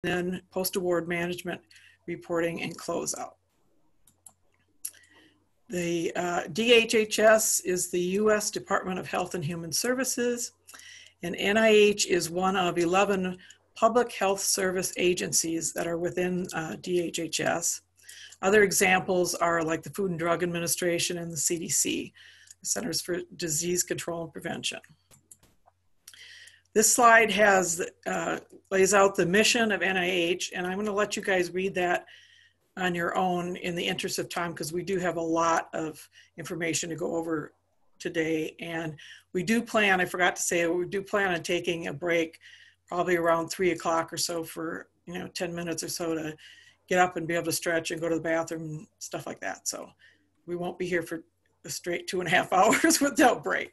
then post-award management reporting and closeout. The DHHS is the U.S. Department of Health and Human Services, and NIH is one of 11 public health service agencies that are within DHHS. Other examples are like the Food and Drug Administration and the CDC, the Centers for Disease Control and Prevention. This slide has lays out the mission of NIH, and I'm going to let you guys read that on your own in the interest of time, because we do have a lot of information to go over today. And we do plan, I forgot to say, we do plan on taking a break probably around 3 o'clock or so for 10 minutes or so to get up and be able to stretch and go to the bathroom and stuff like that. So we won't be here for a straight 2.5 hours without break.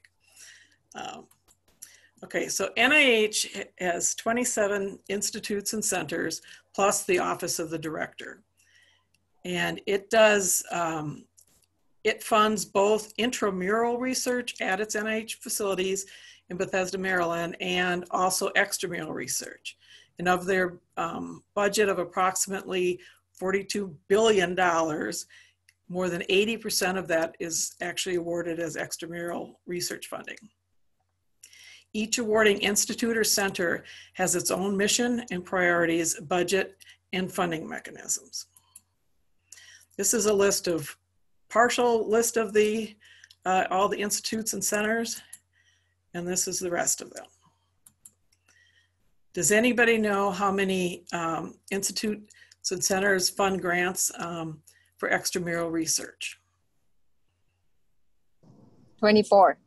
Okay, so NIH has 27 institutes and centers, plus the Office of the Director. And it does, it funds both intramural research at its NIH facilities in Bethesda, Maryland, and also extramural research. And of their budget of approximately $42 billion, more than 80% of that is actually awarded as extramural research funding. Each awarding institute or center has its own mission and priorities, budget, and funding mechanisms. This is a list of, partial list of the, all the institutes and centers, and this is the rest of them. Does anybody know how many institutes and centers fund grants for extramural research? 24.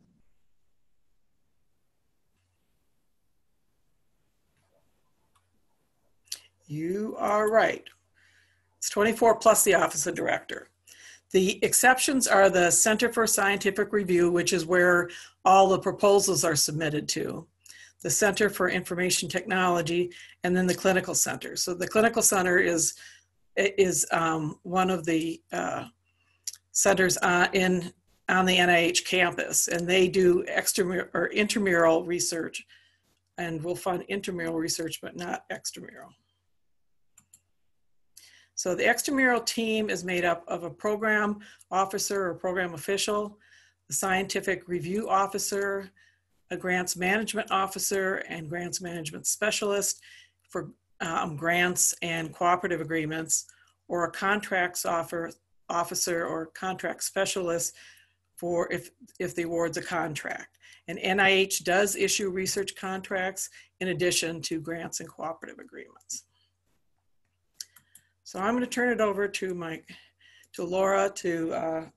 You are right. It's 24 plus the Office of Director. The exceptions are the Center for Scientific Review, which is where all the proposals are submitted to, the Center for Information Technology, and then the Clinical Center. So the Clinical Center is one of the centers on the NIH campus, and they do extramural or intramural research, and will fund intramural research, but not extramural. So the extramural team is made up of a program officer or program official, the scientific review officer, a grants management officer, and grants management specialist for grants and cooperative agreements, or a contracts officer or contract specialist for if the award's a contract. And NIH does issue research contracts in addition to grants and cooperative agreements. So I'm going to turn it over to Laura to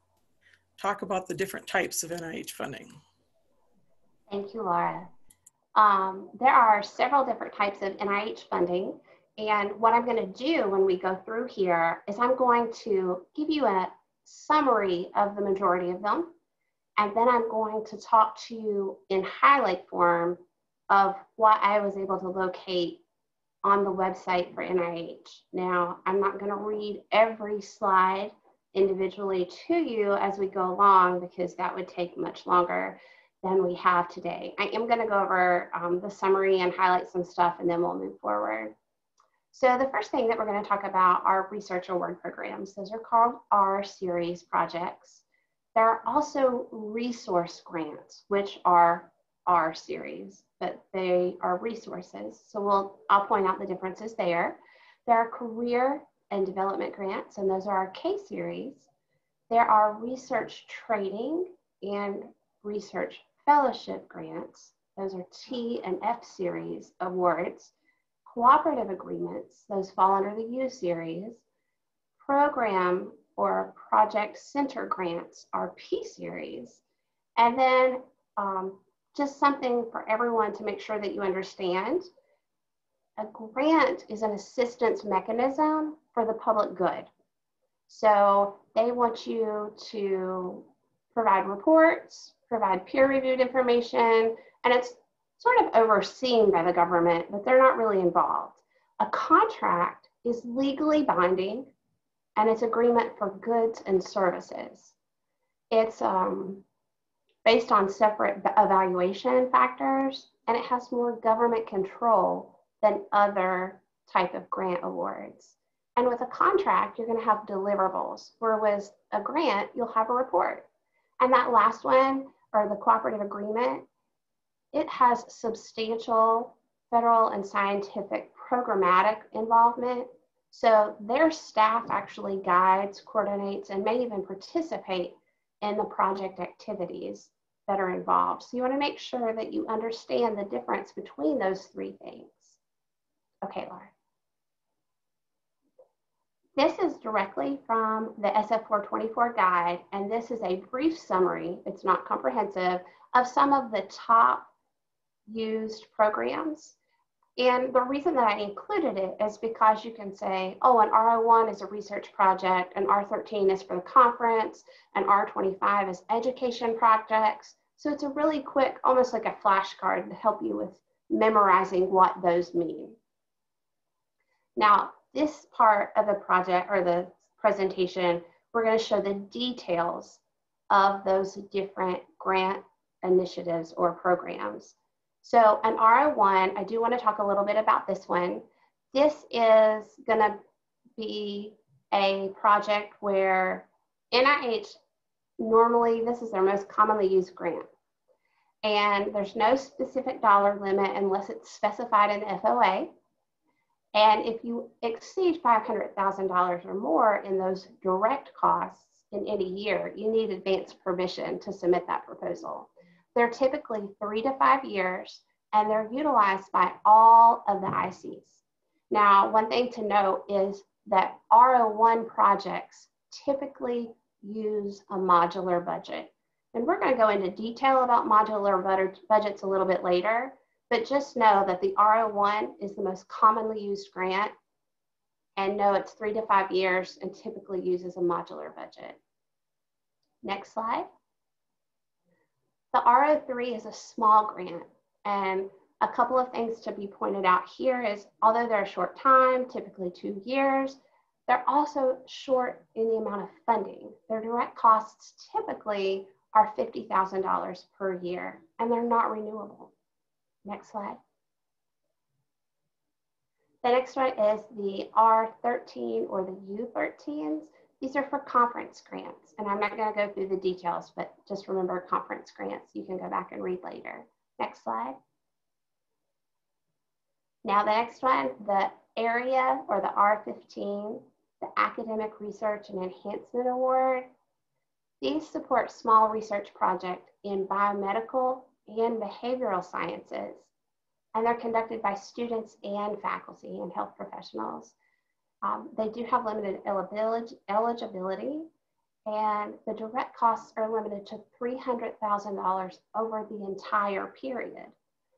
talk about the different types of NIH funding. Thank you, Laura. There are several different types of NIH funding. And what I'm going to do when we go through here is I'm going to give you a summary of the majority of them. And then I'm going to talk to you in highlight form of what I was able to locate on the website for NIH. Now, I'm not going to read every slide individually to you as we go along, because that would take much longer than we have today. I am going to go over the summary and highlight some stuff, and then we'll move forward. So the first thing that we're going to talk about are research award programs. Those are called R-series projects. There are also resource grants, which are R-series, but they are resources. So I'll point out the differences there. There are career and development grants, and those are our K-series. There are research training and research fellowship grants. Those are T and F series awards. Cooperative agreements, those fall under the U series. Program or project center grants are P series. And then just something for everyone to make sure that you understand. A grant is an assistance mechanism for the public good. So they want you to provide reports, provide peer-reviewed information, and it's sort of overseen by the government, but they're not really involved. A contract is legally binding, and it's agreement for goods and services. It's based on separate evaluation factors, and it has more government control than other type of grant awards. And with a contract, you're going to have deliverables, where with a grant, you'll have a report. And that last one, or the cooperative agreement, it has substantial federal and scientific programmatic involvement. So their staff actually guides, coordinates, and may even participate in the project activities that are involved. So you want to make sure that you understand the difference between those three things. Okay, Laura. This is directly from the SF 424 guide, and this is a brief summary, it's not comprehensive, of some of the top used programs. And the reason that I included it is because you can say, oh, an R01 is a research project, and R13 is for the conference, and R25 is education projects. So it's a really quick, almost like a flashcard to help you with memorizing what those mean. Now, this part of the project or the presentation, we're going to show the details of those different grant initiatives or programs. So an R01, I do want to talk a little bit about this one. This is going to be a project where NIH, normally this is their most commonly used grant. And there's no specific dollar limit unless it's specified in the FOA. And if you exceed $500,000 or more in those direct costs in any year, you need advance permission to submit that proposal. They're typically 3 to 5 years, and they're utilized by all of the ICs. Now, one thing to note is that R01 projects typically use a modular budget. And we're going to go into detail about modular budgets a little bit later, but just know that the R01 is the most commonly used grant, and know it's 3 to 5 years and typically uses a modular budget. Next slide. The R03 is a small grant, and a couple of things to be pointed out here is, although they're a short time, typically 2 years, they're also short in the amount of funding. Their direct costs typically are $50,000 per year, and they're not renewable. Next slide. The next one is the R13 or the U13s. These are for conference grants, and I'm not going to go through the details, but just remember conference grants. You can go back and read later. Next slide. Now the next one, the area or the R15, the Academic Research and Enhancement Award. These support small research projects in biomedical and behavioral sciences, and they're conducted by students and faculty and health professionals. They do have limited eligibility, and the direct costs are limited to $300,000 over the entire period.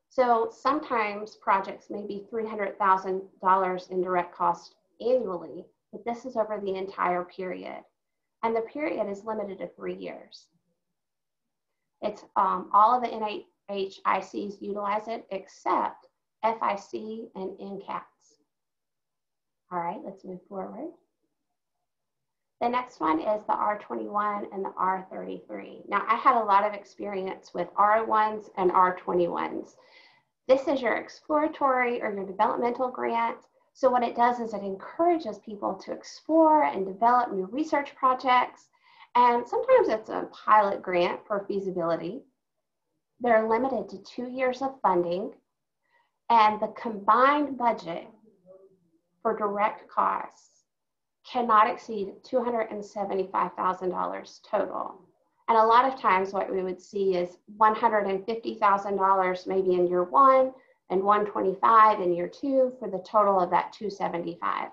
So sometimes projects may be $300,000 in direct cost annually, but this is over the entire period. And the period is limited to 3 years. It's all of the NIH ICs utilize it except FIC and NCATS. All right, let's move forward. The next one is the R21 and the R33. Now, I had a lot of experience with R1s and R21s. This is your exploratory or your developmental grant. So what it does is it encourages people to explore and develop new research projects. And sometimes it's a pilot grant for feasibility. They're limited to 2 years of funding, and the combined budget for direct costs cannot exceed $275,000 total. And a lot of times what we would see is $150,000 maybe in year 1 and $125,000 in year 2 for the total of that $275,000.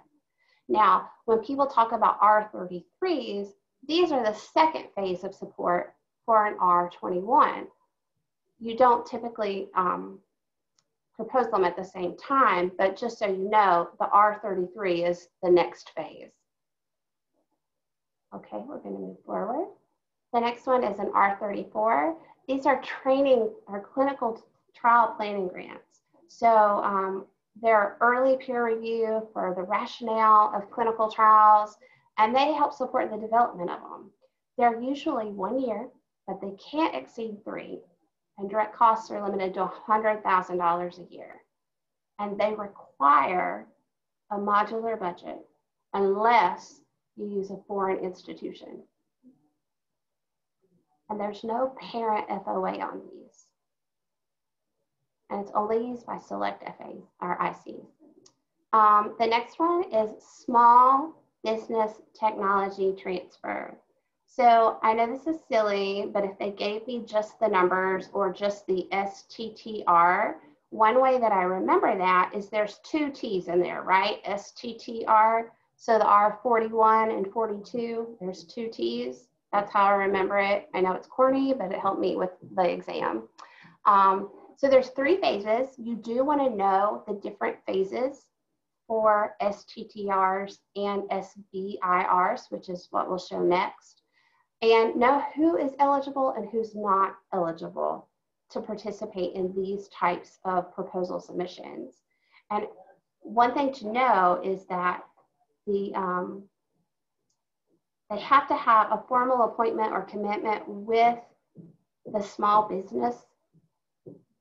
Now, when people talk about R33s, these are the second phase of support for an R21. You don't typically propose them at the same time, but just so you know, the R33 is the next phase. Okay, we're going to move forward. The next one is an R34. These are training or clinical trial planning grants. So they're early peer review for the rationale of clinical trials, and they help support the development of them. They're usually 1 year, but they can't exceed 3, and direct costs are limited to $100,000 a year. And they require a modular budget unless you use a foreign institution. And there's no parent FOA on these. And it's only used by select FAs or ICs. The next one is small business technology transfer. So I know this is silly, but if they gave me just the numbers or just the STTR, one way that I remember that is there's two T's in there, right? STTR. So the R41 and 42, there's two T's. That's how I remember it. I know it's corny, but it helped me with the exam. So there's three phases. You do want to know the different phases for STTRs and SBIRs, which is what we'll show next. And know who is eligible and who's not eligible to participate in these types of proposal submissions. And one thing to know is that they have to have a formal appointment or commitment with the small business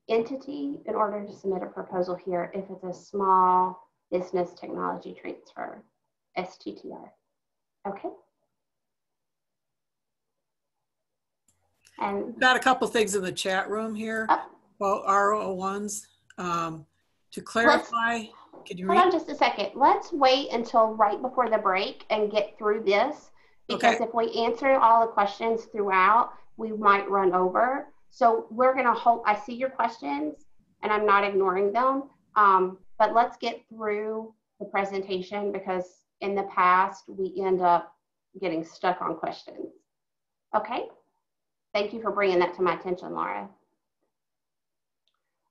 entity in order to submit a proposal here if it's a small business technology transfer, STTR. Okay. And we've got a couple things in the chat room here about R01s. To clarify, could you read? Hold on just a second. Let's wait until right before the break and get through this, because if we answer all the questions throughout, we might run over. So we're gonna hold, I see your questions and I'm not ignoring them, but let's get through the presentation because in the past we end up getting stuck on questions. Okay? Thank you for bringing that to my attention, Laura.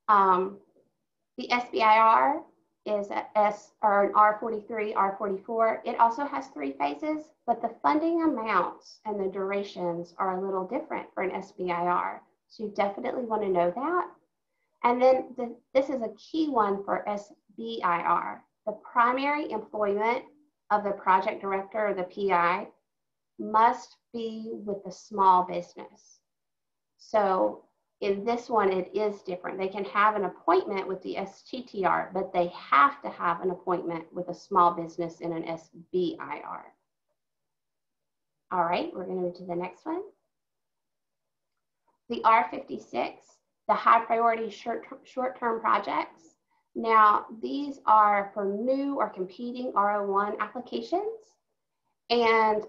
The SBIR is an R43, R44. It also has three phases, but the funding amounts and the durations are a little different for an SBIR. So you definitely want to know that. And then this is a key one for SBIR. The primary employment of the project director or the PI must be with the small business. So in this one, it is different. They can have an appointment with the STTR, but they have to have an appointment with a small business in an SBIR. All right, we're going to move to the next one. The R56, the high priority short-term projects. Now, these are for new or competing R01 applications. And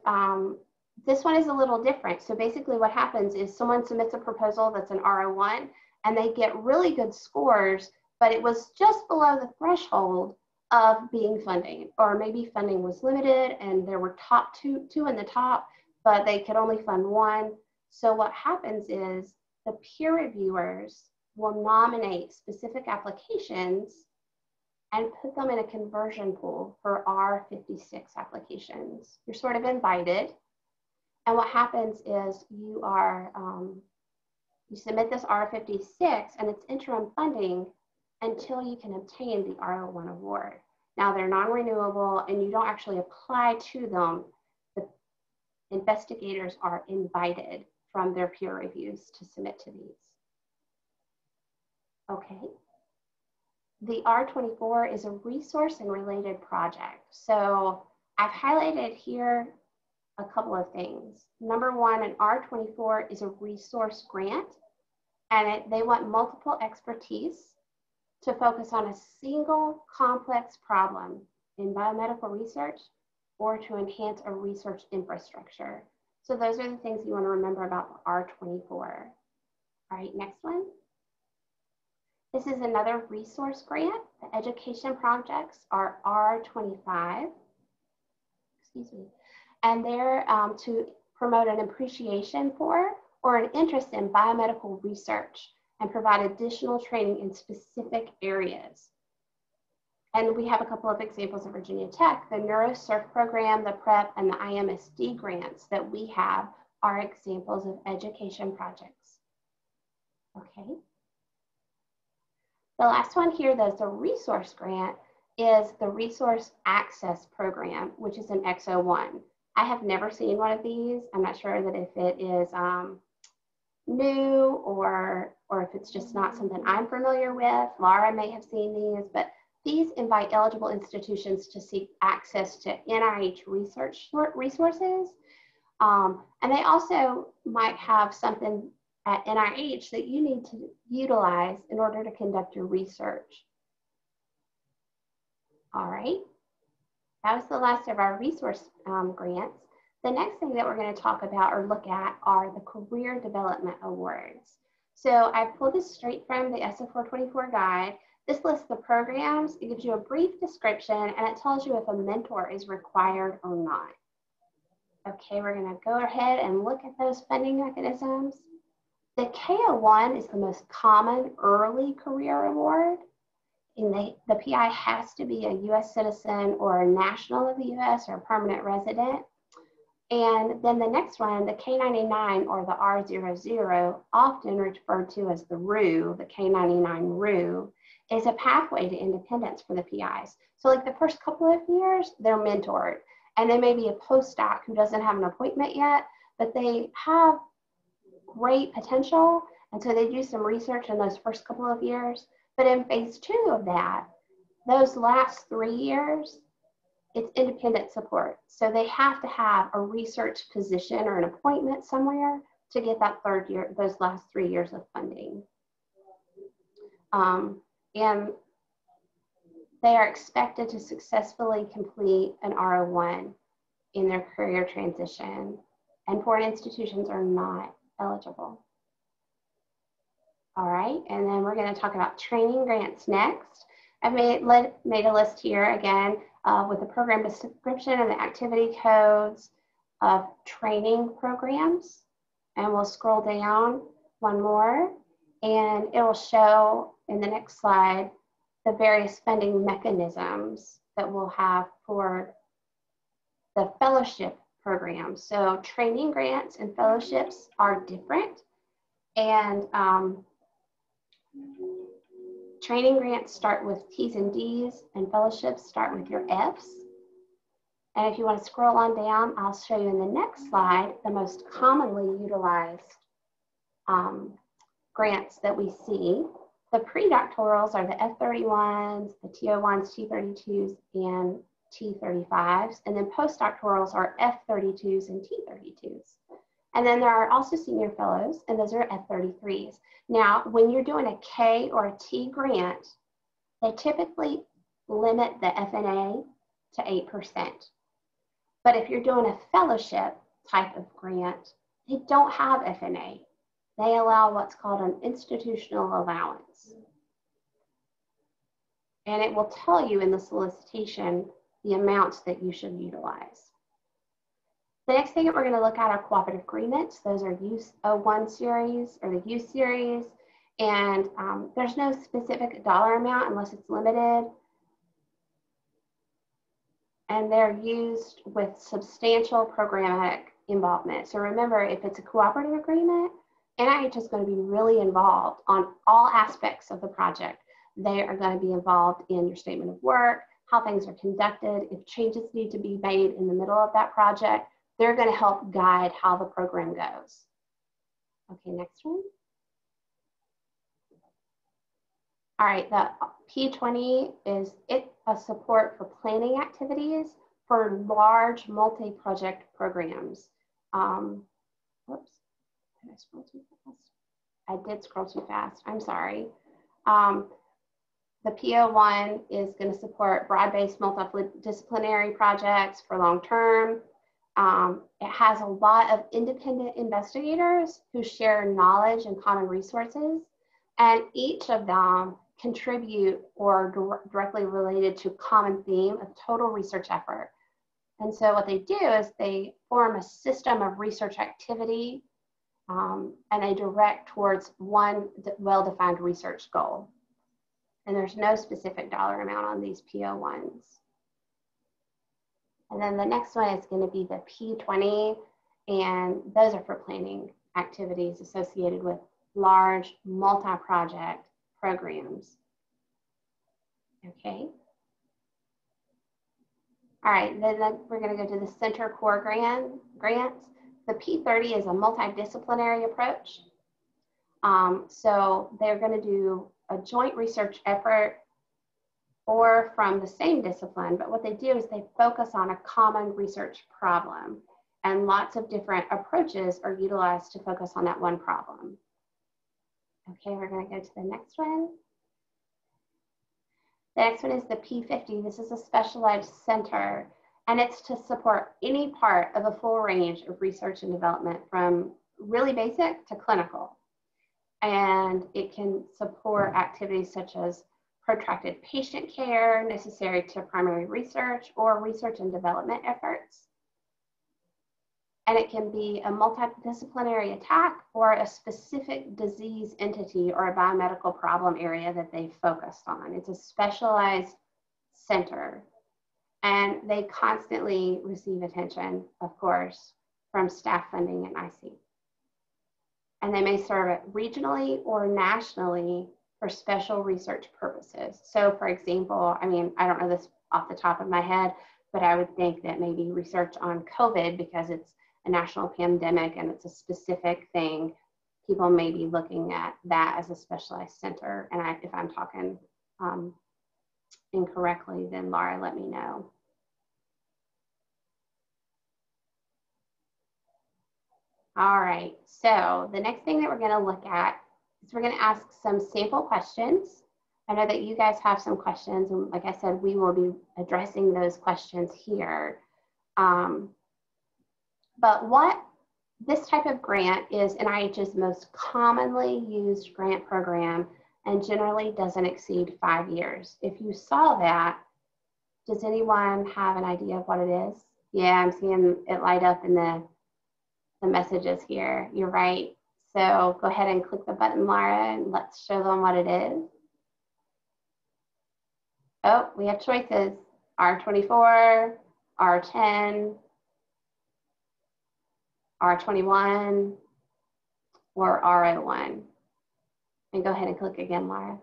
this one is a little different. So basically what happens is someone submits a proposal that's an R01 and they get really good scores, but it was just below the threshold of being funding, or maybe funding was limited and there were two in the top, but they could only fund one. So what happens is the peer reviewers will nominate specific applications and put them in a conversion pool for R56 applications. You're sort of invited. And what happens is you submit this R56 and it's interim funding until you can obtain the R01 award. Now they're non-renewable and you don't actually apply to them. The investigators are invited from their peer reviews to submit to these. Okay. The R24 is a resource and related project. So I've highlighted here a couple of things. Number one, an R24 is a resource grant, and they want multiple expertise to focus on a single complex problem in biomedical research or to enhance a research infrastructure. So those are the things you want to remember about the R24. All right, next one. This is another resource grant. The education projects are R25, excuse me, and they're to promote an appreciation for or an interest in biomedical research and provide additional training in specific areas. And we have a couple of examples of Virginia Tech. The NeuroSurf program, the PrEP, and the IMSD grants that we have are examples of education projects. Okay. The last one here that's a resource grant is the Resource Access Program, which is an X01. I have never seen one of these. I'm not sure that if it is new or if it's just not something I'm familiar with. Laura may have seen these, but these invite eligible institutions to seek access to NIH research resources. And they also might have something at NIH that you need to utilize in order to conduct your research. All right, that was the last of our resource grants. The next thing that we're going to talk about or look at are the Career Development Awards. So I pulled this straight from the ESSA 424 guide. This lists the programs, it gives you a brief description, and it tells you if a mentor is required or not. Okay, we're going to go ahead and look at those funding mechanisms. The K01 is the most common early career award. And the PI has to be a US citizen or a national of the US or a permanent resident. And then the next one, the K99 or the R00, often referred to as the RU, the K99 RU, is a pathway to independence for the PIs. So like the first couple of years, they're mentored. And they may be a postdoc who doesn't have an appointment yet, but they have great potential. And so they do some research in those first couple of years. But in phase 2 of that, those last 3 years, it's independent support. So they have to have a research position or an appointment somewhere to get that third year, those last 3 years of funding. And they are expected to successfully complete an R01 in their career transition, and foreign institutions are not eligible. All right, and then we're going to talk about training grants next. I've made a list here again with the program description and the activity codes of training programs. And we'll scroll down one more, and it will show in the next slide the various funding mechanisms that we'll have for the fellowship program. So training grants and fellowships are different. And training grants start with T's and D's, and fellowships start with your F's. And if you want to scroll on down, I'll show you in the next slide the most commonly utilized grants that we see. The pre-doctorals are the F31s, the TO1s, T32s, and T35s. And then postdoctorals are F32s and T32s. And then there are also senior fellows, and those are F33s. Now, when you're doing a K or a T grant, they typically limit the FNA to 8%. But if you're doing a fellowship type of grant, they don't have FNA. They allow what's called an institutional allowance. And it will tell you in the solicitation the amounts that you should utilize. The next thing that we're going to look at are cooperative agreements. Those are U01 series or the U series. And there's no specific dollar amount unless it's limited. And they're used with substantial programmatic involvement. So remember, if it's a cooperative agreement, NIH is going to be really involved on all aspects of the project. They are going to be involved in your statement of work, how things are conducted, if changes need to be made in the middle of that project. They're going to help guide how the program goes. Okay, next one. All right, the P20 is a support for planning activities for large multi-project programs. Whoops, did I scroll too fast? I did scroll too fast, I'm sorry. The PO1 is going to support broad-based multidisciplinary projects for long-term. It has a lot of independent investigators who share knowledge and common resources, and each of them contribute or directly related to common theme of total research effort. And so what they do is they form a system of research activity and they direct towards one well-defined research goal. And there's no specific dollar amount on these PO1s. And then the next one is going to be the P20, and those are for planning activities associated with large multi-project programs. Okay. All right, then we're going to go to the Center Core grants. The P30 is a multidisciplinary approach. So they're going to do a joint research effort or from the same discipline, but what they do is they focus on a common research problem, and lots of different approaches are utilized to focus on that one problem. Okay, we're going to go to the next one. The next one is the P50. This is a specialized center, and it's to support any part of a full range of research and development from really basic to clinical. And it can support activities such as protracted patient care necessary to primary research or research and development efforts. And it can be a multidisciplinary attack or a specific disease entity or a biomedical problem area that they focused on. It's a specialized center, and they constantly receive attention, of course, from staff funding and IC. And they may serve it regionally or nationally for special research purposes. So for example, I mean, I don't know this off the top of my head, but I would think that maybe research on COVID, because it's a national pandemic and it's a specific thing, people may be looking at that as a specialized center. And if I'm talking incorrectly, then Laura, let me know. All right, so the next thing that we're gonna look at is we're gonna ask some sample questions. I know that you guys have some questions, and like I said, we will be addressing those questions here. But what this type of grant is NIH's most commonly used grant program, and generally doesn't exceed 5 years. If you saw that, does anyone have an idea of what it is? Yeah, I'm seeing it light up in the messages here. You're right. So go ahead and click the button, Lara, and let's show them what it is. Oh, we have choices. R24, R10, R21, or R01. And go ahead and click again, Lara.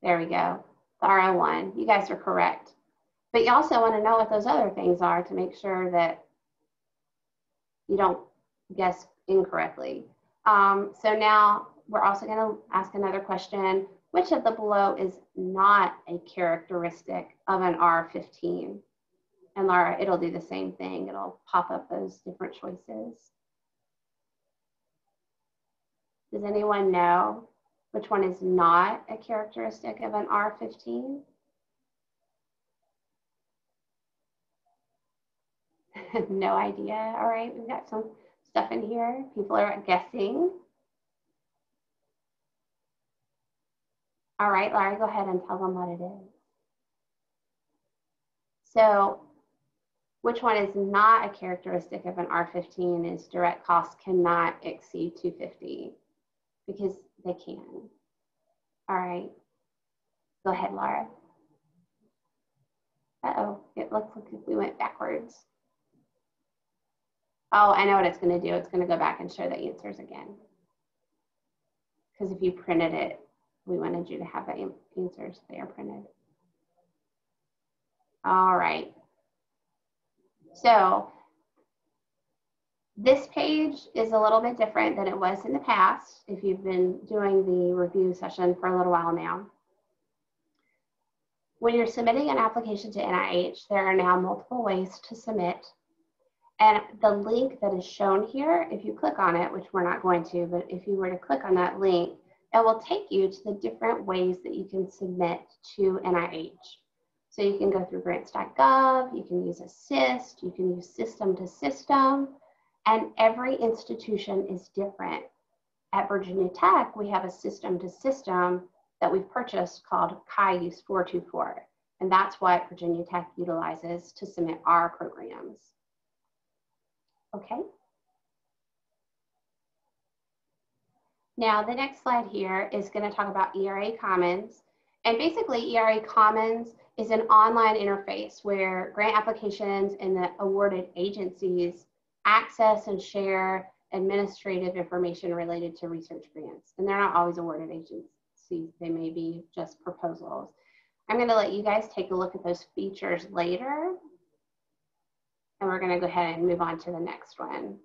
There we go, the R01. You guys are correct. But you also want to know what those other things are to make sure that you don't guess incorrectly. So now we're also going to ask another question. Which of the below is not a characteristic of an R15? And Laura, it'll do the same thing. It'll pop up those different choices. Does anyone know which one is not a characteristic of an R15? No idea. All right, we've got some stuff in here. People are guessing. All right, Larry, go ahead and tell them what it is. So which one is not a characteristic of an R15 is direct costs cannot exceed 250, because they can. All right, go ahead, Laura. Uh-oh, it looks like we went backwards. Oh, I know what it's going to do. It's going to go back and show the answers again. Because if you printed it, we wanted you to have the answers there printed. All right. So this page is a little bit different than it was in the past, if you've been doing the review session for a little while now. When you're submitting an application to NIH, there are now multiple ways to submit. And the link that is shown here, if you click on it, which we're not going to, but if you were to click on that link, it will take you to the different ways that you can submit to NIH. So you can go through grants.gov, you can use Assist, you can use System to System, and every institution is different. At Virginia Tech, we have a System to System that we've purchased called CAIUS 424, and that's what Virginia Tech utilizes to submit our programs. Okay. Now the next slide here is going to talk about ERA Commons. And basically ERA Commons is an online interface where grant applications and the awarded agencies access and share administrative information related to research grants. And they're not always awarded agencies. They may be just proposals. I'm going to let you guys take a look at those features later. And we're going to go ahead and move on to the next one.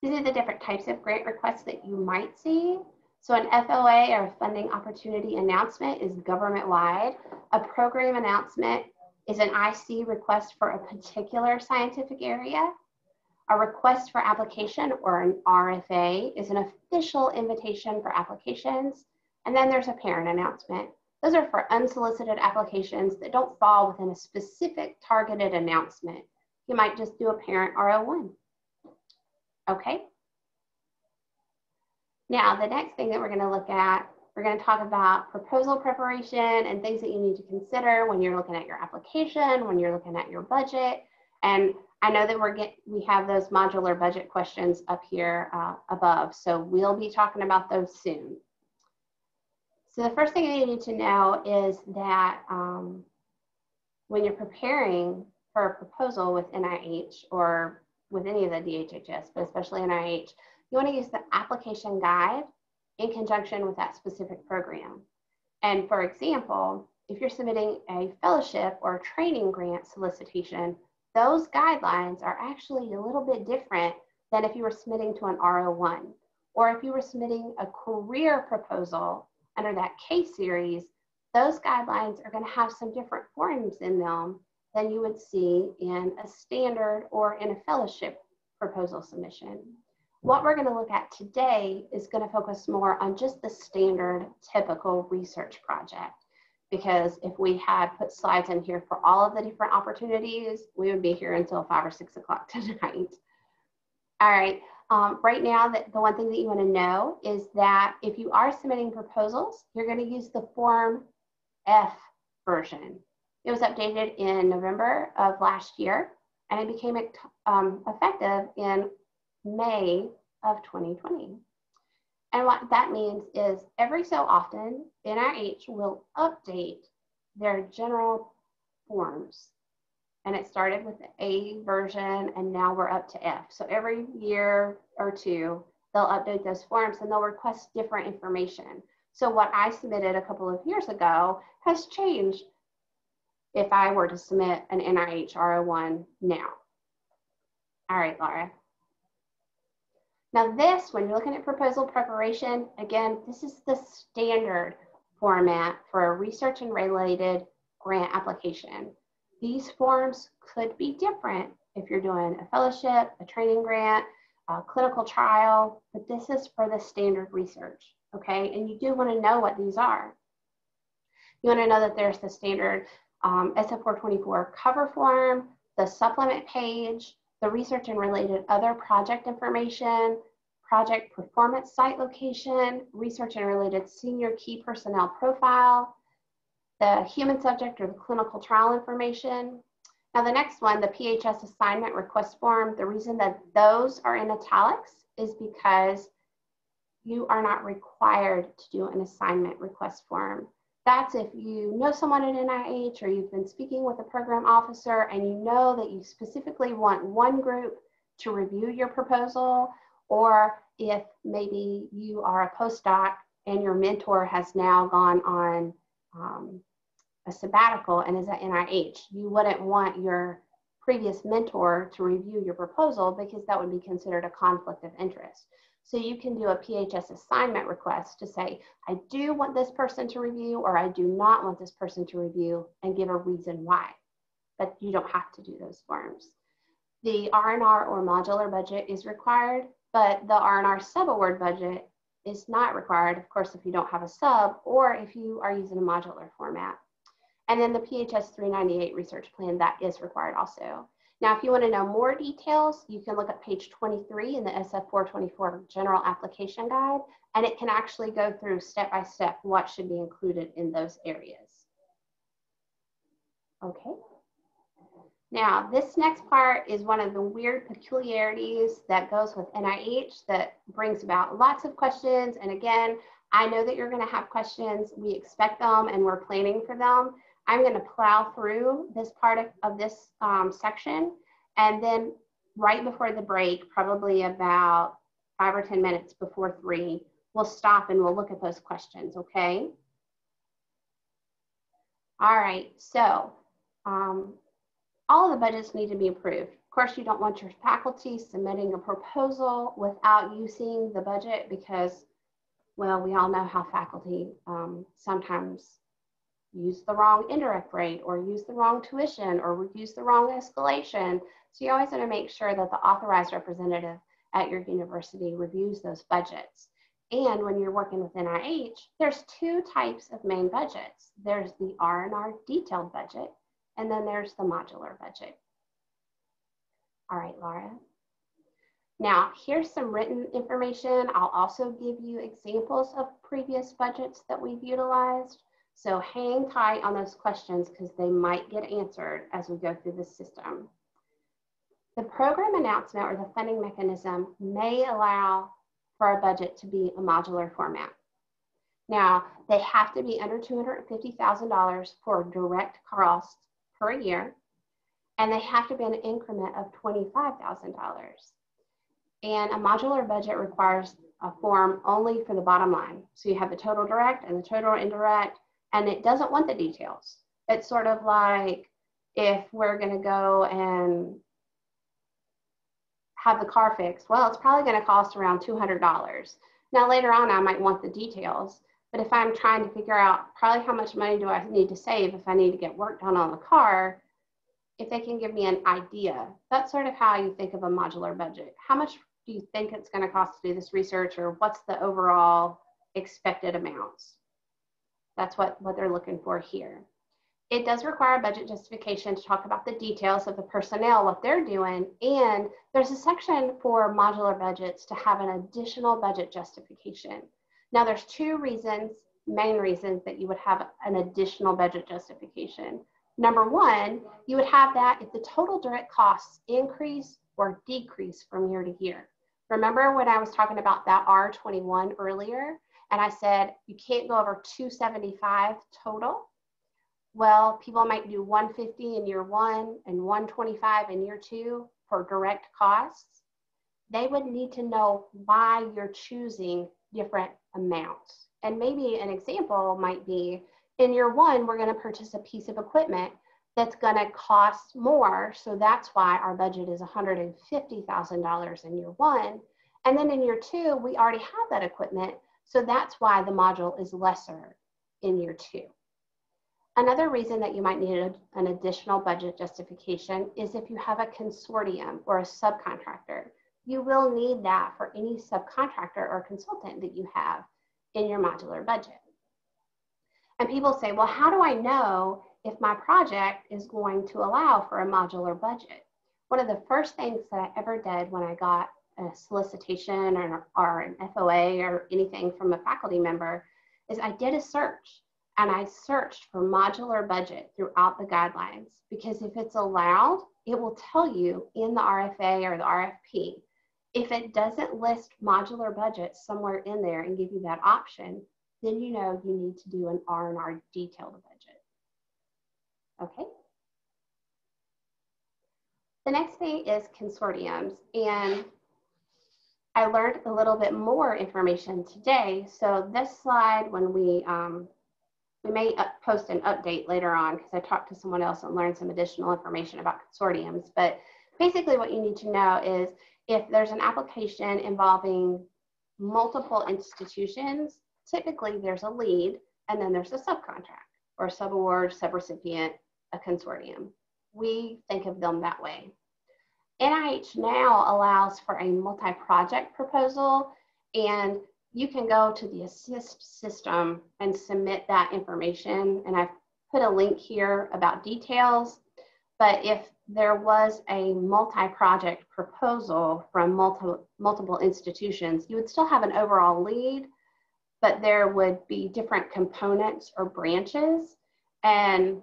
These are the different types of grant requests that you might see. So an FOA, or funding opportunity announcement, is government-wide. A program announcement is an IC request for a particular scientific area. A request for application, or an RFA, is an official invitation for applications. And then there's a parent announcement. Those are for unsolicited applications that don't fall within a specific targeted announcement. You might just do a parent RO1. Okay. Now, the next thing that we're going to look at, we're going to talk about proposal preparation and things that you need to consider when you're looking at your application, when you're looking at your budget. And I know that we have those modular budget questions up here above, so we'll be talking about those soon. So the first thing you need to know is that when you're preparing for a proposal with NIH or with any of the DHHS, but especially NIH, you want to use the application guide in conjunction with that specific program. And for example, if you're submitting a fellowship or training grant solicitation, those guidelines are actually a little bit different than if you were submitting to an RO1. Or if you were submitting a career proposal under that case series, those guidelines are going to have some different forms in them than you would see in a standard or in a fellowship proposal submission. What we're going to look at today is going to focus more on just the standard typical research project, because if we had put slides in here for all of the different opportunities, we would be here until 5 or 6 o'clock tonight. All right, right now, the one thing that you want to know is that if you are submitting proposals, you're going to use the Form F version. It was updated in November of last year, and it became effective in May of 2020. And what that means is every so often, NIH will update their general forms. And it started with the A version, and now we're up to F. So every year or two, they'll update those forms and they'll request different information. So what I submitted a couple of years ago has changed if I were to submit an NIH RO1 now. All right, Laura. Now this, when you're looking at proposal preparation, again, this is the standard format for a research and related grant application. These forms could be different if you're doing a fellowship, a training grant, a clinical trial, but this is for the standard research, okay? And you do want to know what these are. You want to know that there's the standard SF424 cover form, the supplement page, the research and related other project information, project performance site location, research and related senior key personnel profile, the human subject or the clinical trial information. Now the next one, the PHS assignment request form, the reason that those are in italics is because you are not required to do an assignment request form. That's if you know someone at NIH or you've been speaking with a program officer and you know that you specifically want one group to review your proposal, or if maybe you are a postdoc and your mentor has now gone on a sabbatical and is at NIH, you wouldn't want your previous mentor to review your proposal because that would be considered a conflict of interest. So you can do a PHS assignment request to say, I do want this person to review, or I do not want this person to review, and give a reason why. But you don't have to do those forms. The R&R or modular budget is required, but the R&R sub-award budget is not required, of course, if you don't have a sub or if you are using a modular format. And then the PHS 398 research plan, that is required also. Now, if you want to know more details, you can look at page 23 in the SF424 General Application Guide, and it can actually go through step by step what should be included in those areas. Okay. Now, this next part is one of the weird peculiarities that goes with NIH that brings about lots of questions. And again, I know that you're going to have questions. We expect them and we're planning for them. I'm going to plow through this part of this section, and then right before the break, probably about 5 or 10 minutes before 3, we'll stop and we'll look at those questions, okay? All right, so all of the budgets need to be approved. Of course, you don't want your faculty submitting a proposal without using the budget, because Well, we all know how faculty sometimes use the wrong indirect rate or use the wrong tuition or use the wrong escalation. So you always want to make sure that the authorized representative at your university reviews those budgets. And when you're working with NIH, there's two types of main budgets. There's the R&R detailed budget, and then there's the modular budget. All right, Laura. Now, here's some written information. I'll also give you examples of previous budgets that we've utilized. So hang tight on those questions because they might get answered as we go through the system. The program announcement or the funding mechanism may allow for a budget to be a modular format. Now, they have to be under $250,000 for direct costs per year, and they have to be an increment of $25,000. And a modular budget requires a form only for the bottom line. So you have the total direct and the total indirect, and it doesn't want the details. It's sort of like if we're gonna go and have the car fixed, well, it's probably gonna cost around $200. Now later on, I might want the details, but if I'm trying to figure out probably how much money do I need to save if I need to get work done on the car, if they can give me an idea, that's sort of how you think of a modular budget. How much do you think it's going to cost to do this research, or what's the overall expected amounts? That's what they're looking for here. It does require a budget justification to talk about the details of the personnel, what they're doing, and there's a section for modular budgets to have an additional budget justification. Now there's two main reasons that you would have an additional budget justification. Number one, you would have that if the total direct costs increase or decrease from year to year. Remember when I was talking about that R21 earlier, and I said you can't go over 275 total? Well, people might do 150 in year one and 125 in year two for direct costs. They would need to know why you're choosing different amounts. And maybe an example might be, in year one, we're going to purchase a piece of equipment that's going to cost more. So that's why our budget is $150,000 in year one. And then in year two, we already have that equipment. So that's why the module is lesser in year two. Another reason that you might need an additional budget justification is if you have a consortium or a subcontractor. You will need that for any subcontractor or consultant that you have in your modular budget. And people say, well, how do I know if my project is going to allow for a modular budget? One of the first things that I ever did when I got a solicitation or an FOA or anything from a faculty member is I did a search, and I searched for modular budget throughout the guidelines, because if it's allowed, it will tell you in the RFA or the RFP. If it doesn't list modular budget somewhere in there and give you that option, then you know you need to do an R&R detailed budget. Okay. The next thing is consortiums, and I learned a little bit more information today. So this slide, when we may post an update later on because I talked to someone else and learned some additional information about consortiums. But basically what you need to know is if there's an application involving multiple institutions, typically there's a lead and then there's a subcontract or a subaward, subrecipient, a consortium. We think of them that way. NIH now allows for a multi-project proposal, and you can go to the ASSIST system and submit that information. And I've put a link here about details, but if there was a multi-project proposal from multiple institutions, you would still have an overall lead, but there would be different components or branches. And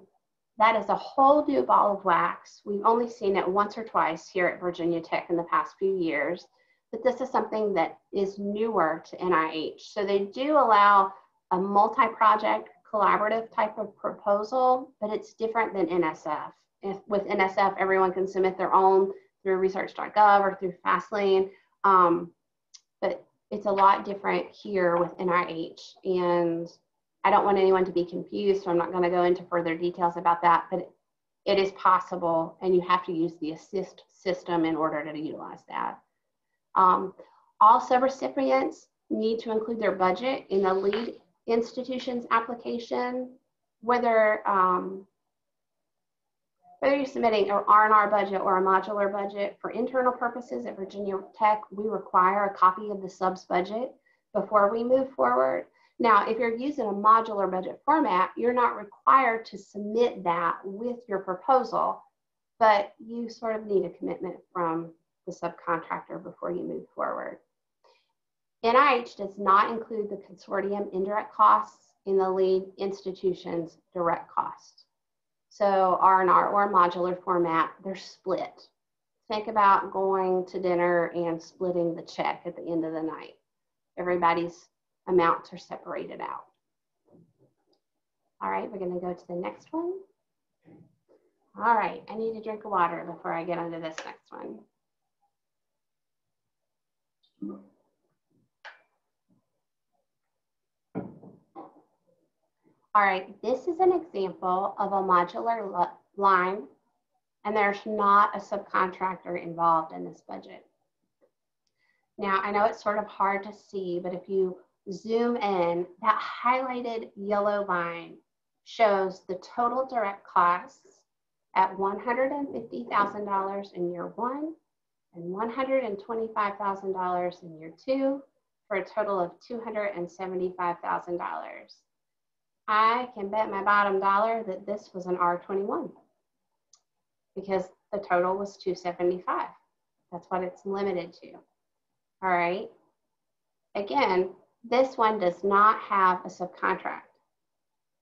that is a whole new ball of wax. We've only seen it once or twice here at Virginia Tech in the past few years, but this is something that is newer to NIH. So they do allow a multi-project collaborative type of proposal, but it's different than NSF. With NSF, everyone can submit their own through research.gov or through FASTLane, but it's a lot different here with NIH. And I don't want anyone to be confused, so I'm not going to go into further details about that, but it is possible, and you have to use the ASSIST system in order to utilize that. All subrecipients need to include their budget in the lead institution's application, whether you're submitting an R&R budget or a modular budget. For internal purposes at Virginia Tech, we require a copy of the sub's budget before we move forward. Now, if you're using a modular budget format, you're not required to submit that with your proposal, but you sort of need a commitment from the subcontractor before you move forward. NIH does not include the consortium indirect costs in the lead institution's direct costs. So R&R or modular format, they're split. Think about going to dinner and splitting the check at the end of the night. Everybody's amounts are separated out. All right, we're gonna go to the next one. All right, I need a drink of water before I get onto this next one. All right, this is an example of a modular line, and there's not a subcontractor involved in this budget. Now, I know it's sort of hard to see, but if you zoom in, that highlighted yellow line shows the total direct costs at $150,000 in year one and $125,000 in year two, for a total of $275,000. I can bet my bottom dollar that this was an R21 because the total was 275. That's what it's limited to. All right. Again, this one does not have a subcontract,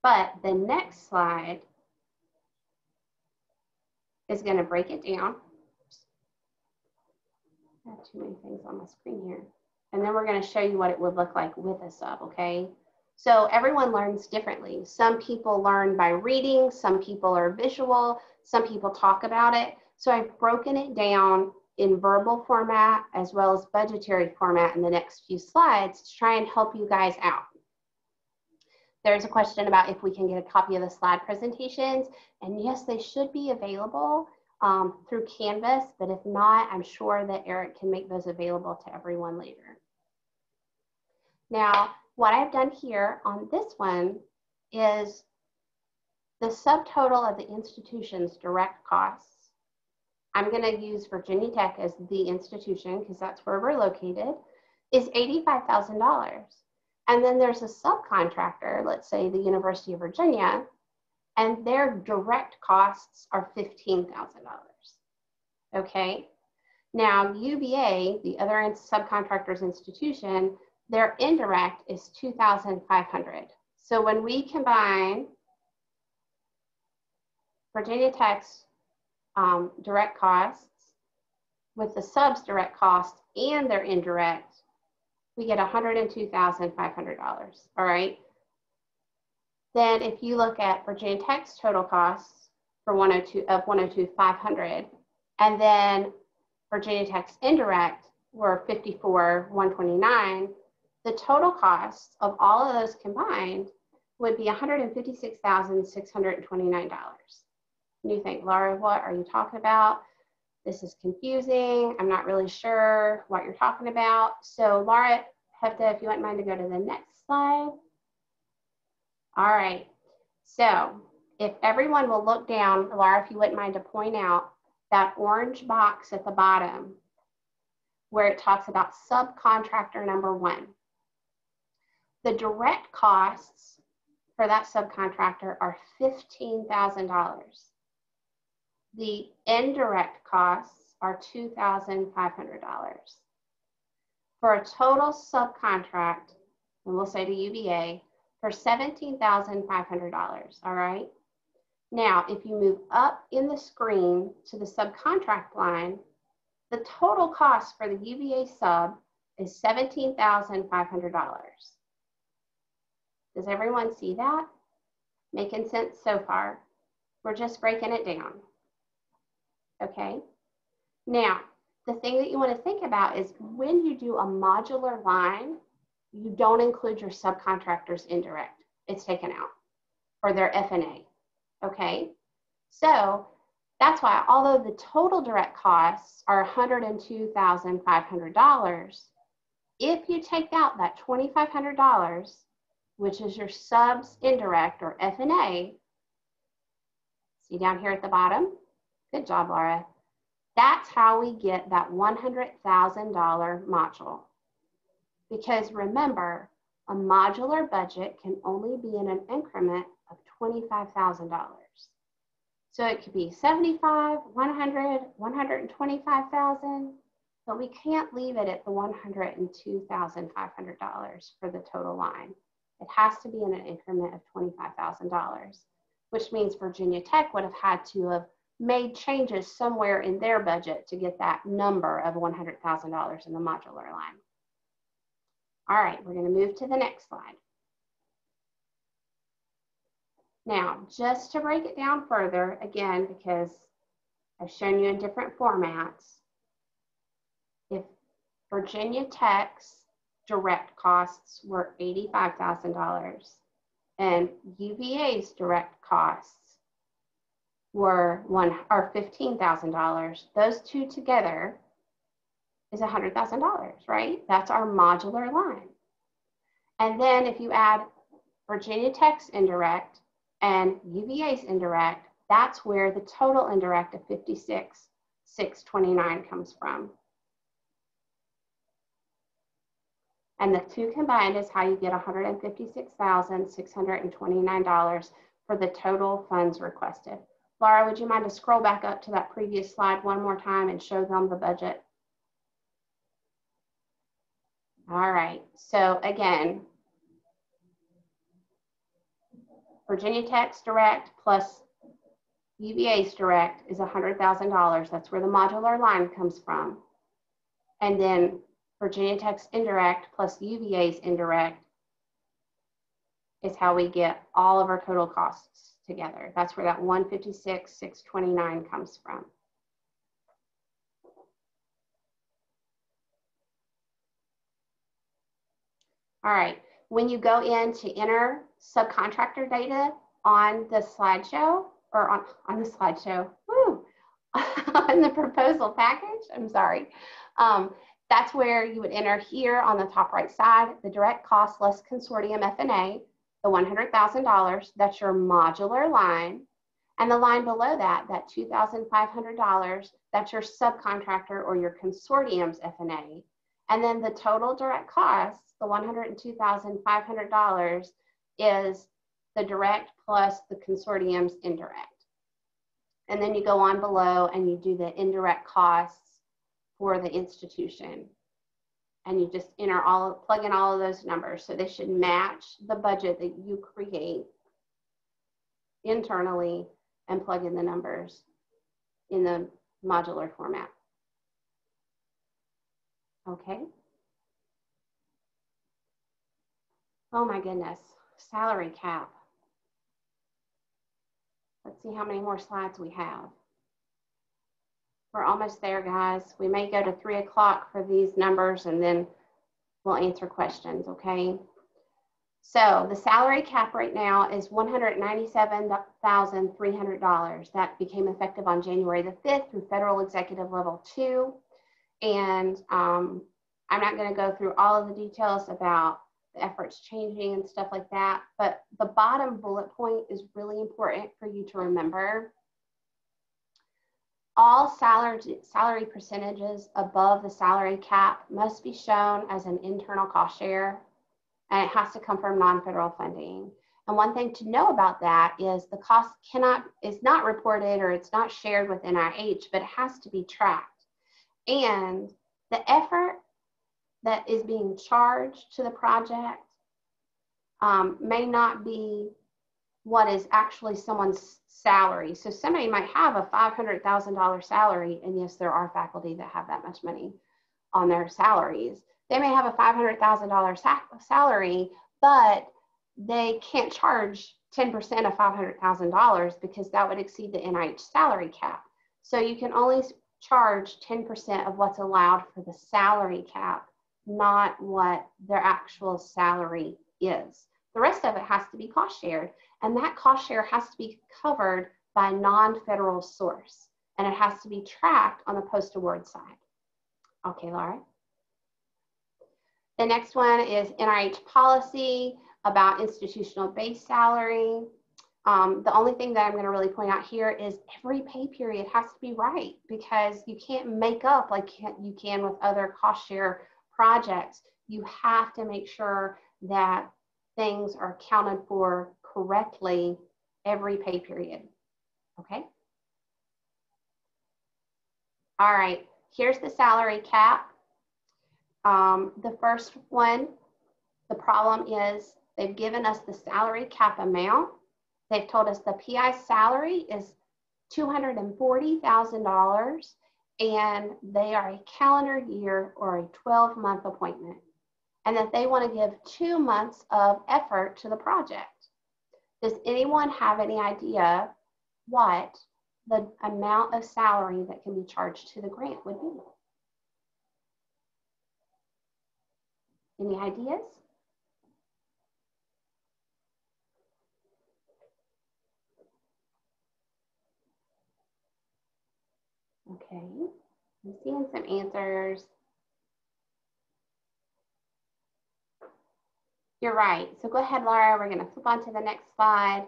but the next slide is going to break it down. I have too many things on my screen here. And then we're going to show you what it would look like with a sub, okay? So everyone learns differently. Some people learn by reading, some people are visual, some people talk about it. So I've broken it down in verbal format as well as budgetary format in the next few slides to try and help you guys out. There's a question about if we can get a copy of the slide presentations, and yes, they should be available through Canvas, but if not, I'm sure that Eric can make those available to everyone later. Now, what I've done here on this one is the subtotal of the institution's direct costs. I'm going to use Virginia Tech as the institution because that's where we're located, is $85,000. And then there's a subcontractor, let's say the University of Virginia, and their direct costs are $15,000. Okay. Now, UVA, the other subcontractor's institution, their indirect is $2,500. So when we combine Virginia Tech's direct costs with the sub's direct costs and their indirect, we get $102,500. All right. Then if you look at Virginia Tech's total costs for $102,500, and then Virginia Tech's indirect were $54,129, the total cost of all of those combined would be $156,629. And you think, Laura, what are you talking about? This is confusing. I'm not really sure what you're talking about. So Laura, Hefta, if you wouldn't mind to go to the next slide. All right. So if everyone will look down, Laura, if you wouldn't mind to point out that orange box at the bottom where it talks about subcontractor number one. The direct costs for that subcontractor are $15,000. The indirect costs are $2,500. For a total subcontract, and we'll say to UVA, for $17,500, all right? Now, if you move up in the screen to the subcontract line, the total cost for the UVA sub is $17,500. Does everyone see that? Making sense so far? We're just breaking it down. Okay. Now, the thing that you want to think about is when you do a modular line, you don't include your subcontractor's indirect. It's taken out, or their F&A. Okay. So that's why, although the total direct costs are $102,500, If you take out that $2,500, which is your subs indirect or F&A, see down here at the bottom? Good job, Laura. That's how we get that $100,000 module. Because remember, a modular budget can only be in an increment of $25,000. So it could be 75, 100, 125,000, but we can't leave it at the $102,500 for the total line. It has to be in an increment of $25,000, which means Virginia Tech would have had to have made changes somewhere in their budget to get that number of $100,000 in the modular line. All right, we're going to move to the next slide. Now, just to break it down further, again, because I've shown you in different formats, if Virginia Tech's direct costs were $85,000 and UVA's direct costs were $15,000, those two together is $100,000, right? That's our modular line. And then if you add Virginia Tech's indirect and UVA's indirect, that's where the total indirect of $56,629 comes from. And the two combined is how you get $156,629 for the total funds requested. Laura, would you mind to scroll back up to that previous slide one more time and show them the budget? All right, so again, Virginia Tech's direct plus UVA's direct is $100,000. That's where the modular line comes from. And then Virginia Tech's indirect plus UVA's indirect is how we get all of our total costs together. That's where that $156,629 comes from. All right, when you go in to enter subcontractor data on the slideshow, or on the slideshow, woo, on the proposal package, I'm sorry. That's where you would enter here on the top right side, the direct cost less consortium F&A, the $100,000, that's your modular line. And the line below that, that $2,500, that's your subcontractor or your consortium's F&A. And then the total direct costs, the $102,500, is the direct plus the consortium's indirect. And then you go on below and you do the indirect costs for the institution. And you just plug in all of those numbers. So they should match the budget that you create internally and plug in the numbers in the modular format. Okay. Oh my goodness, salary cap. Let's see how many more slides we have. We're almost there, guys. We may go to 3 o'clock for these numbers and then we'll answer questions, okay? So the salary cap right now is $197,300. That became effective on January the 5th through Federal Executive Level 2. And I'm not going to go through all of the details about the efforts changing and stuff like that, but the bottom bullet point is really important for you to remember. All salary percentages above the salary cap must be shown as an internal cost share, and it has to come from non-federal funding. And one thing to know about that is the cost is not reported or it's not shared with NIH, but it has to be tracked. And the effort that is being charged to the project may not be what is actually someone's salary. So somebody might have a $500,000 salary, and yes, there are faculty that have that much money on their salaries. They may have a $500,000 salary, but they can't charge 10% of $500,000 because that would exceed the NIH salary cap. So you can only charge 10% of what's allowed for the salary cap, not what their actual salary is. The rest of it has to be cost shared, and that cost share has to be covered by a non-federal source, and it has to be tracked on the post-award side. Okay, Laura? The next one is NIH policy about institutional base salary. The only thing that I'm going to really point out here is every pay period has to be right, because you can't make up like you can with other cost share projects. You have to make sure that things are accounted for correctly every pay period. Okay. All right, here's the salary cap. The first one, the problem is they've given us the salary cap amount. They've told us the PI salary is $240,000, and they are a calendar year or a 12-month appointment, and that they want to give 2 months of effort to the project. Does anyone have any idea what the amount of salary that can be charged to the grant would be? Any ideas? Okay, I'm seeing some answers. You're right. So go ahead, Laura. We're going to flip on to the next slide.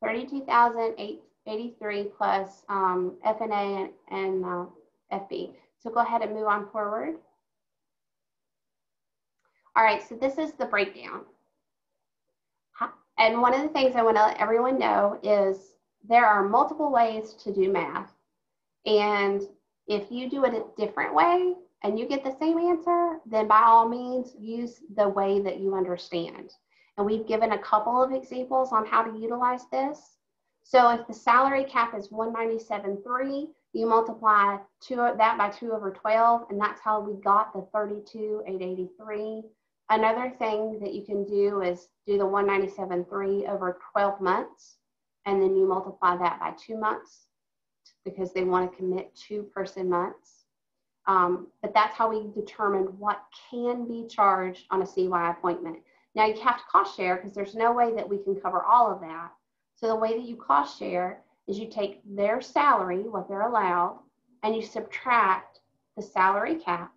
$32,883 plus FNA and FB. So go ahead and move on forward. All right, so this is the breakdown. And one of the things I want to let everyone know is there are multiple ways to do math. And if you do it a different way and you get the same answer, then by all means, use the way that you understand. And we've given a couple of examples on how to utilize this. So if the salary cap is 197.3, you multiply that by 2 over 12, and that's how we got the 32,883. Another thing that you can do is do the 197.3 over 12 months, and then you multiply that by 2 months, because they want to commit 2 person months. But that's how we determine what can be charged on a CY appointment. Now you have to cost share, because there's no way that we can cover all of that. So the way that you cost share is you take their salary, what they're allowed, and you subtract the salary cap,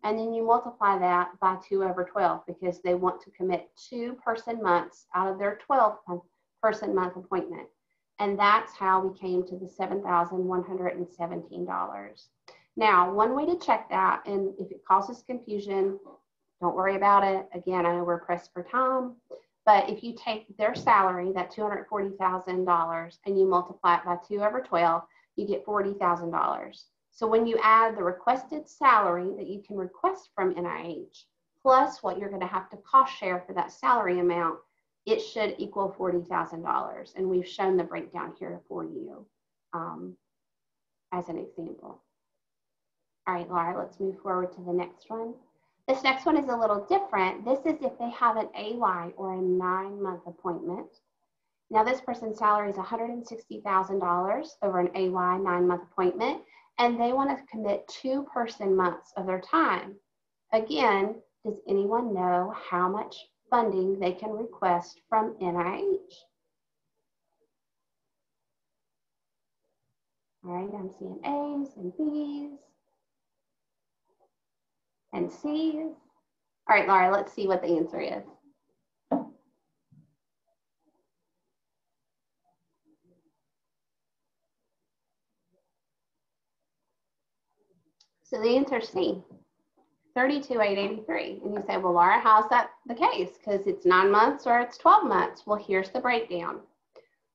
and then you multiply that by 2 over 12, because they want to commit 2 person months out of their 12 person month appointment. And that's how we came to the $7,117. Now, one way to check that, and if it causes confusion, don't worry about it. Again, I know we're pressed for time, but if you take their salary, that $240,000, and you multiply it by 2 over 12, you get $40,000. So when you add the requested salary that you can request from NIH, plus what you're going to have to cost share for that salary amount, it should equal $40,000. And we've shown the breakdown here for you as an example. All right, Laura, let's move forward to the next one. This next one is a little different. This is if they have an AY or a 9-month appointment. Now this person's salary is $160,000 over an AY 9-month appointment, and they want to commit 2 person months of their time. Again, does anyone know how much funding they can request from NIH? All right, I'm seeing A's and B's and C's. All right, Laura, let's see what the answer is. So the answer is C, 32,883. And you say, well, Laura, how's that the case? Because it's 9 months or it's 12 months. Well, here's the breakdown.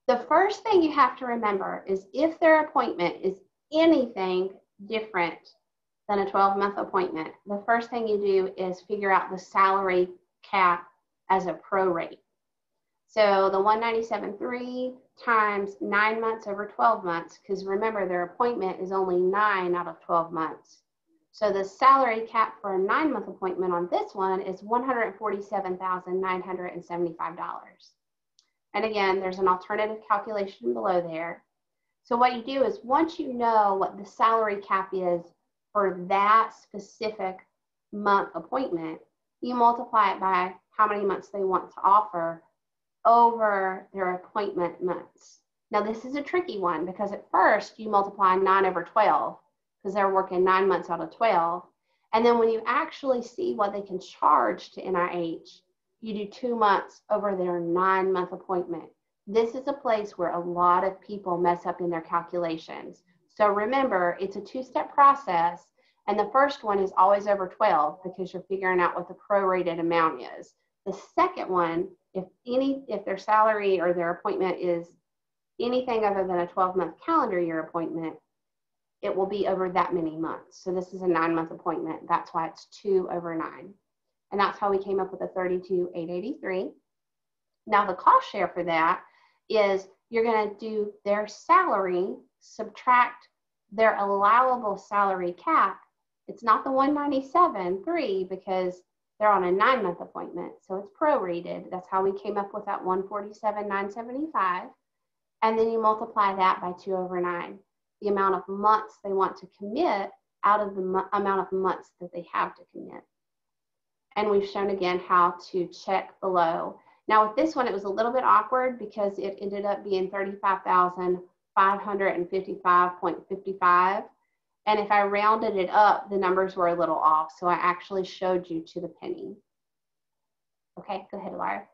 The first thing you have to remember is if their appointment is anything different than a 12-month appointment, the first thing you do is figure out the salary cap as a prorate. So the 197.3 times 9 months over 12 months, because remember their appointment is only 9 out of 12 months. So the salary cap for a 9-month appointment on this one is $147,975. And again, there's an alternative calculation below there. So what you do is once you know what the salary cap is for that specific month appointment, you multiply it by how many months they want to offer over their appointment months. Now this is a tricky one because at first you multiply 9 over 12 because they're working 9 months out of 12. And then when you actually see what they can charge to NIH, you do 2 months over their 9-month appointment. This is a place where a lot of people mess up in their calculations. So remember, it's a 2-step process, and the first one is always over 12 because you're figuring out what the prorated amount is. The second one, if their salary or their appointment is anything other than a 12-month calendar year appointment, it will be over that many months. So this is a 9-month appointment. That's why it's 2 over 9. And that's how we came up with the 32,883. Now the cost share for that is you're going to do their salary, subtract their allowable salary cap. It's not the 197.3 because they're on a 9-month appointment. So it's prorated. That's how we came up with that 147,975. And then you multiply that by 2 over 9, the amount of months they want to commit out of the amount of months that they have to commit. And we've shown again how to check below. Now with this one, it was a little bit awkward because it ended up being 35,555.55. And if I rounded it up, the numbers were a little off. So I actually showed you to the penny. Okay, go ahead, Laura.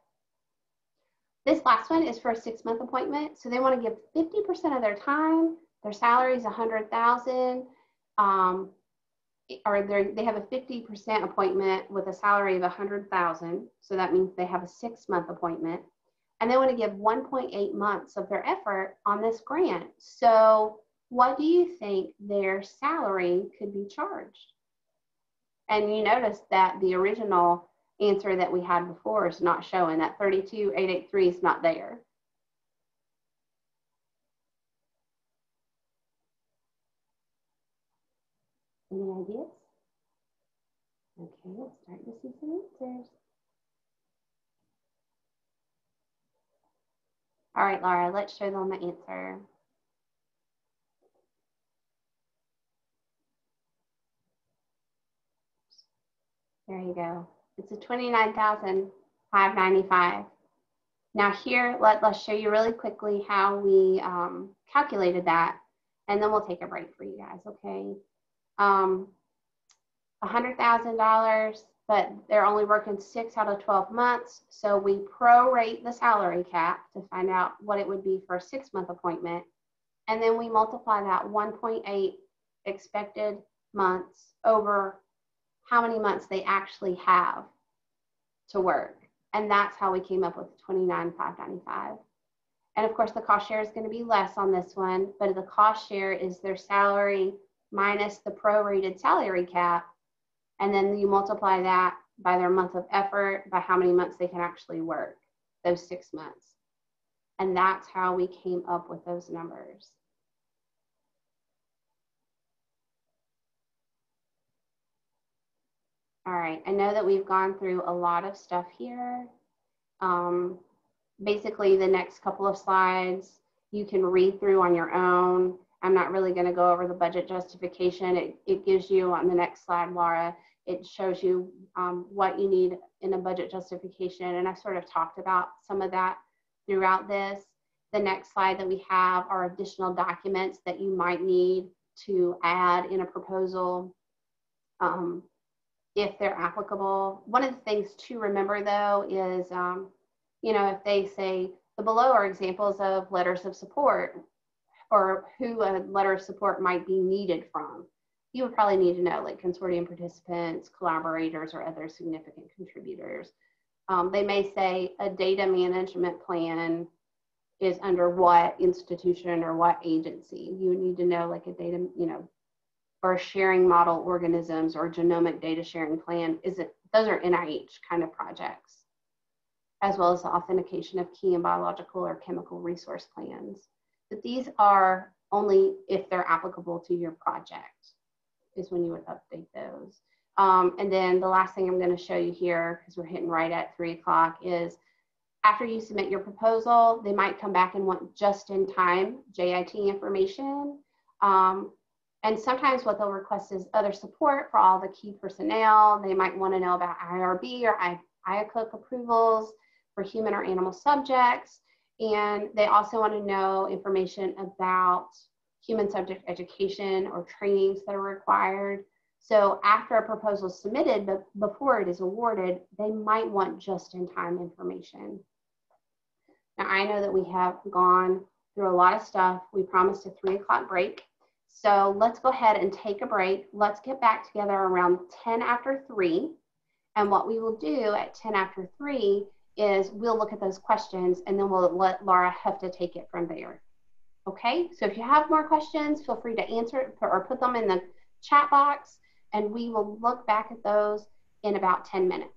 This last one is for a 6-month appointment. So they want to give 50% of their time. Their salary is $100,000, or they have a 50% appointment with a salary of $100,000. So that means they have a 6-month appointment, and they want to give 1.8 months of their effort on this grant. So what do you think their salary could be charged? And you notice that the original answer that we had before is not showing. That 32,883 is not there. Any ideas? Okay, let's start to see some answers. All right, Laura, let's show them the answer. There you go. It's a 29,595. Now here, let's show you really quickly how we calculated that, and then we'll take a break for you guys, okay? $100,000, but they're only working 6 out of 12 months. So we prorate the salary cap to find out what it would be for a 6-month appointment. And then we multiply that 1.8 expected months over how many months they actually have to work. And that's how we came up with 29,595. And of course, the cost share is going to be less on this one, but the cost share is their salary minus the prorated salary cap. And then you multiply that by their month of effort, by how many months they can actually work, those 6 months. And that's how we came up with those numbers. All right, I know that we've gone through a lot of stuff here. Basically, the next couple of slides you can read through on your own. I'm not really going to go over the budget justification. It gives you on the next slide, Laura, it shows you what you need in a budget justification. And I sort of talked about some of that throughout this. The next slide that we have are additional documents that you might need to add in a proposal if they're applicable. One of the things to remember though is, you know, if they say the below are examples of letters of support or who a letter of support might be needed from, you would probably need to know like consortium participants, collaborators, or other significant contributors. They may say a data management plan is under what institution or what agency. You would need to know like a data, you know, or sharing model organisms or genomic data sharing plan. Those are NIH kind of projects, as well as the authentication of key and biological or chemical resource plans. But these are only if they're applicable to your project is when you would update those. And then the last thing I'm going to show you here, because we're hitting right at 3 o'clock, is after you submit your proposal, they might come back and want just-in-time JIT information. And sometimes what they'll request is other support for all the key personnel. They might want to know about IRB or IACUC approvals for human or animal subjects. And they also want to know information about human subject education or trainings that are required. So after a proposal is submitted, but before it is awarded, they might want just-in-time information. Now, I know that we have gone through a lot of stuff. We promised a 3 o'clock break. So let's go ahead and take a break. Let's get back together around 10 after 3. And what we will do at 10 after 3 is we'll look at those questions and then we'll let Laura have to take it from there. Okay, so if you have more questions, feel free to answer or put them in the chat box, and we will look back at those in about 10 minutes.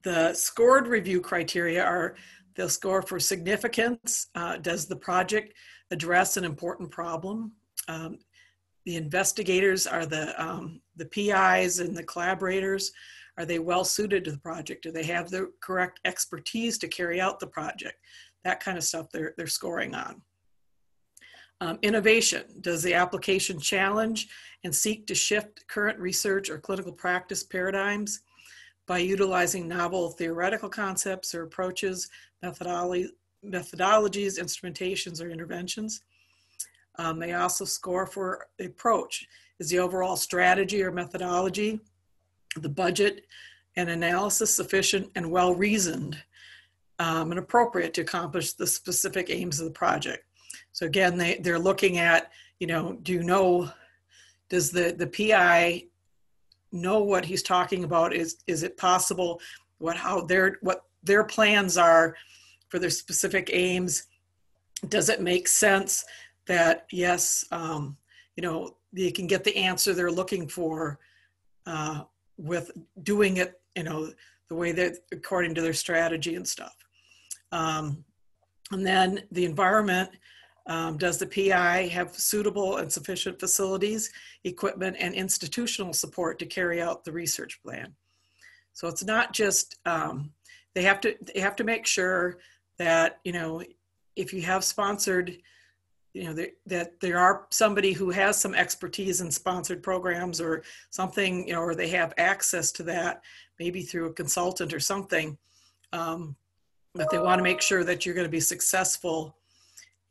The scored review criteria are: they'll score for significance. Does the project address an important problem? The investigators are the PIs and the collaborators. Are they well suited to the project? Do they have the correct expertise to carry out the project? That kind of stuff they're scoring on. Innovation: does the application challenge and seek to shift current research or clinical practice paradigms by utilizing novel theoretical concepts or approaches, methodologies, instrumentations, or interventions? They also score for the approach. Is the overall strategy or methodology, the budget and analysis sufficient and well-reasoned and appropriate to accomplish the specific aims of the project? So again, they're looking at, does the PI know what he's talking about? Is it possible what their plans are for their specific aims? Does it make sense that yes, you can get the answer they're looking for with doing it, the way that according to their strategy and stuff. And then the environment. Does the PI have suitable and sufficient facilities, equipment, and institutional support to carry out the research plan? So it's not just, they have to make sure that, if you have sponsored, that there are somebody who has some expertise in sponsored programs or something, or they have access to that, maybe through a consultant or something, but they want to make sure that you're going to be successful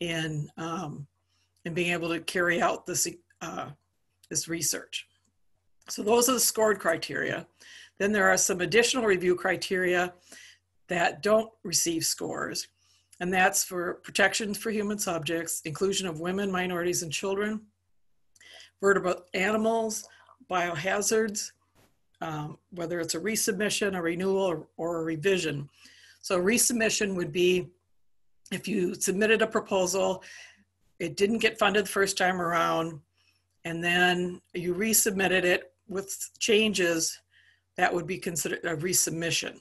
in being able to carry out this research. So those are the scored criteria. Then there are some additional review criteria that don't receive scores, and that's for protections for human subjects, inclusion of women, minorities, and children, vertebrate animals, biohazards, whether it's a resubmission, a renewal, or a revision. So resubmission would be if you submitted a proposal, it didn't get funded the first time around, and then you resubmitted it with changes, that would be considered a resubmission.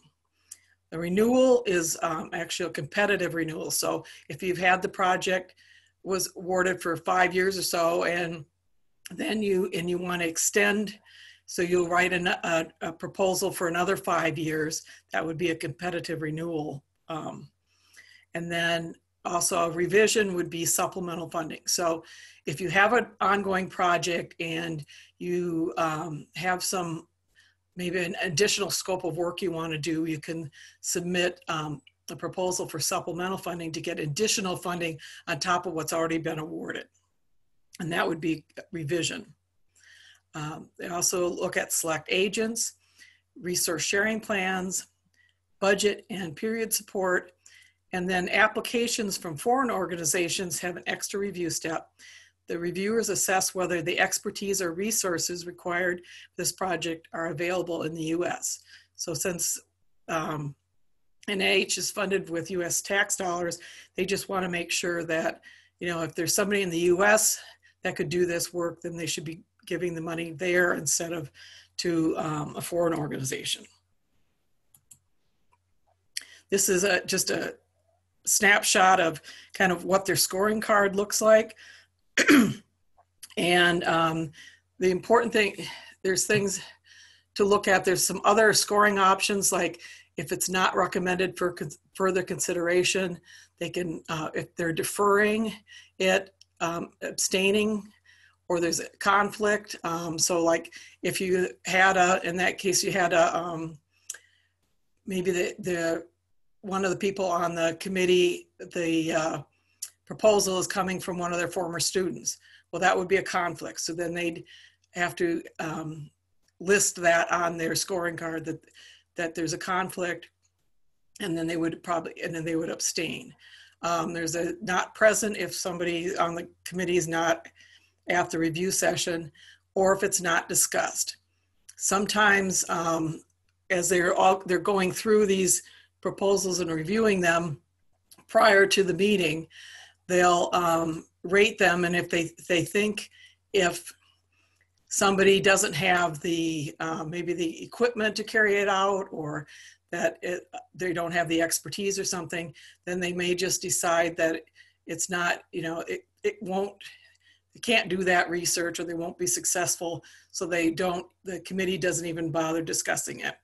The renewal is actually a competitive renewal. So if you've had the project was awarded for 5 years or so, and then you want to extend, so you'll write a proposal for another 5 years, that would be a competitive renewal. And then also a revision would be supplemental funding. So if you have an ongoing project and you have maybe an additional scope of work you want to do, you can submit a proposal for supplemental funding to get additional funding on top of what's already been awarded. And that would be revision. They also look at select agents, resource sharing plans, budget and period support. And then applications from foreign organizations have an extra review step. The reviewers assess whether the expertise or resources required for this project are available in the US. So since NIH is funded with US tax dollars, they just want to make sure that, if there's somebody in the US that could do this work, then they should be giving the money there instead of to a foreign organization. This is just a snapshot of kind of what their scoring card looks like. And the important thing, there's things to look at. There's some other scoring options, like if it's not recommended for further consideration, they can, if they're deferring it, abstaining, or there's a conflict. So like if you had in that case, you had maybe the one of the people on the committee, the proposal is coming from one of their former students. Well, that would be a conflict. So then they'd have to list that on their scoring card that there's a conflict, and then they would abstain. There's a not present if somebody on the committee is not at the review session, or if it's not discussed. Sometimes as they're going through these proposals and reviewing them prior to the meeting, they'll rate them, and if they think if somebody doesn't have the maybe the equipment to carry it out, or that they don't have the expertise or something, then they may just decide that it's not, it can't do that research, or they won't be successful. So the committee doesn't even bother discussing it,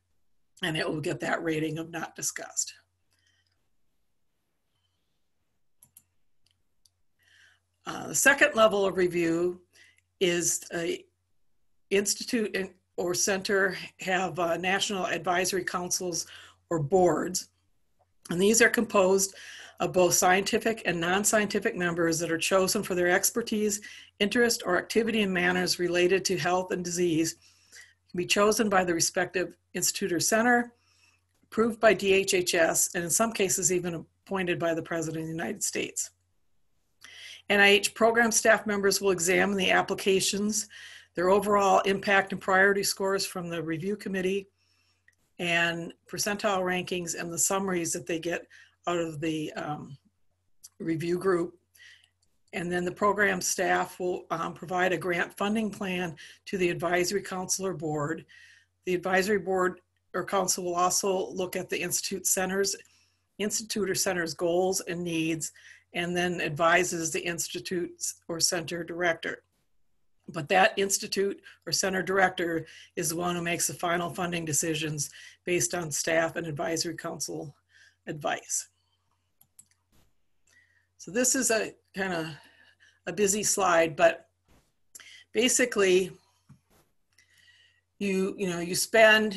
and it will get that rating of not discussed. The second level of review is institute or center have national advisory councils or boards. And these are composed of both scientific and non-scientific members that are chosen for their expertise, interest, or activity in matters related to health and disease. Can be chosen by the respective institute or center, approved by DHHS, and in some cases even appointed by the President of the United States. NIH program staff members will examine the applications, their overall impact and priority scores from the review committee, and percentile rankings and the summaries that they get out of the review group. And then the program staff will provide a grant funding plan to the advisory council or board. The advisory board or council will also look at the institute or center's goals and needs, and then advises the institute or center director. But that institute or center director is the one who makes the final funding decisions based on staff and advisory council advice. So this is a kind of a busy slide, but basically you spend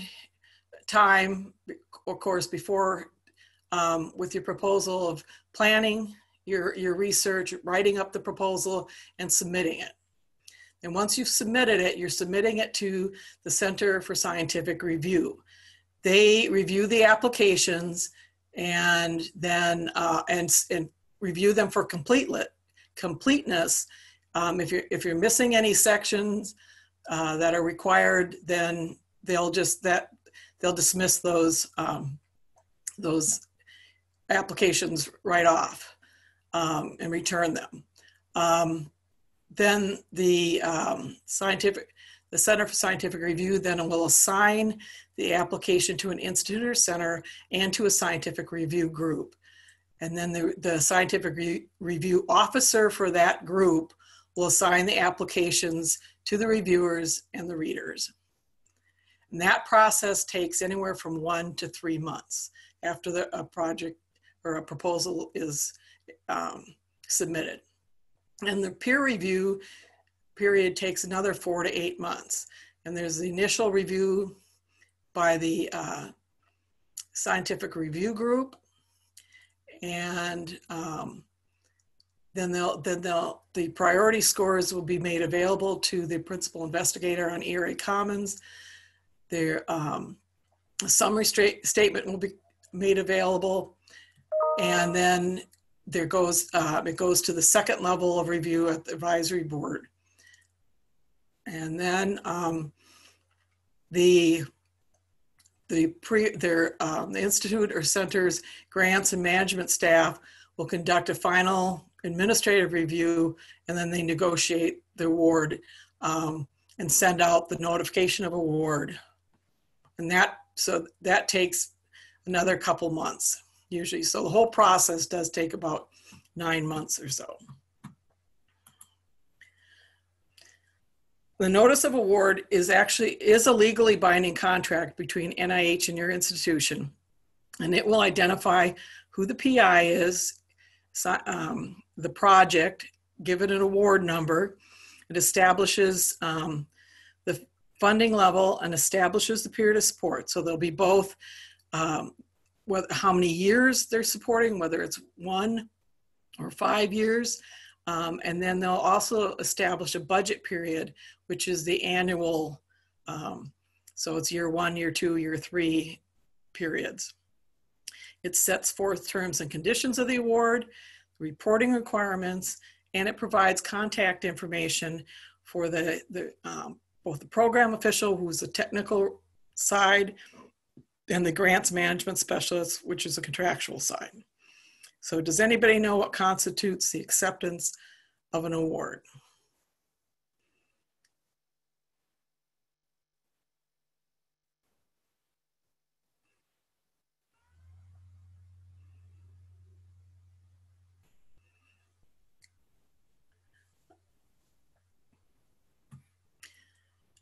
time, of course, before with your proposal of planning your research, writing up the proposal, and submitting it. And once you've submitted it, you're submitting it to the Center for Scientific Review. They review the applications and then and review them for completeness. If you're missing any sections that are required, then they'll dismiss those applications right off and return them. Then the Center for Scientific Review then will assign the application to an institute or center and to a scientific review group. And then the scientific review officer for that group will assign the applications to the reviewers and the readers. And that process takes anywhere from 1 to 3 months after a project or a proposal is submitted. And the peer review period takes another 4 to 8 months. And there's the initial review by the scientific review group. And then the priority scores will be made available to the principal investigator on ERA Commons. Their summary statement will be made available. And then it goes to the second level of review at the advisory board. And then the institute or center's grants and management staff will conduct a final administrative review, and then they negotiate the award and send out the notification of award. And that takes another couple months usually. So the whole process does take about 9 months or so. the notice of award is a legally binding contract between NIH and your institution, and it will identify who the PI is, the project, give it an award number. It establishes the funding level and establishes the period of support. So there'll be both how many years they're supporting, whether it's 1 or 5 years. And then they'll also establish a budget period, which is the annual, so it's year 1, year 2, year 3 periods. It sets forth terms and conditions of the award, reporting requirements, and it provides contact information for both the program official, who's the technical side, and the grants management specialist, which is the contractual side. So does anybody know what constitutes the acceptance of an award?